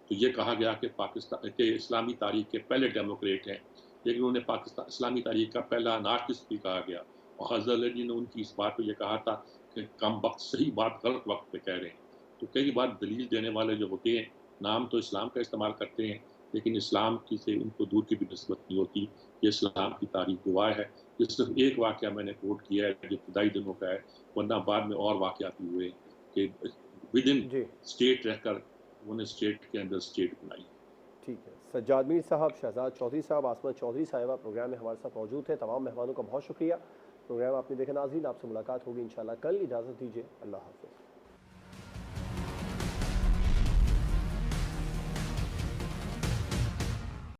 तो ये कहा गया कि पाकिस्तान के इस्लामी तारीख के पहले डेमोक्रेट हैं, लेकिन उन्हें पाकिस्तान इस्लामी तारीख का पहला अनार्किस्ट भी कहा गया। और हज़रत अली ने उनकी इस बात पे ये कहा था कि कम वक्त सही बात गलत वक्त पे कह रहे हैं। तो कई बार दलील देने वाले जो होते हैं, नाम तो इस्लाम का इस्तेमाल करते हैं, लेकिन इस्लाम की से उनको दूर की भी निस्बत नहीं होती। ये इस्लाम की तारीख गवाह है। ये सिर्फ एक वाक़या मैंने कोट किया है जो इब्तदाई दिनों का है, वरना बाद में और वाक़यात भी हुए कि विद इन जी स्टेट रहकर उन्होंने स्टेट के अंदर स्टेट बनाई। ठीक है। सज्जाद मीर साहब, शहजाद चौधरी साहब, आसमा चौधरी साहिबा प्रोग्राम में हमारे साथ मौजूद थे। तमाम मेहमानों का बहुत शुक्रिया। प्रोग्राम आपने देखा नाज़रीन, आपसे मुलाकात होगी इंशाल्लाह कल। इजाज़त दीजिए, अल्लाह हाफ़िज़।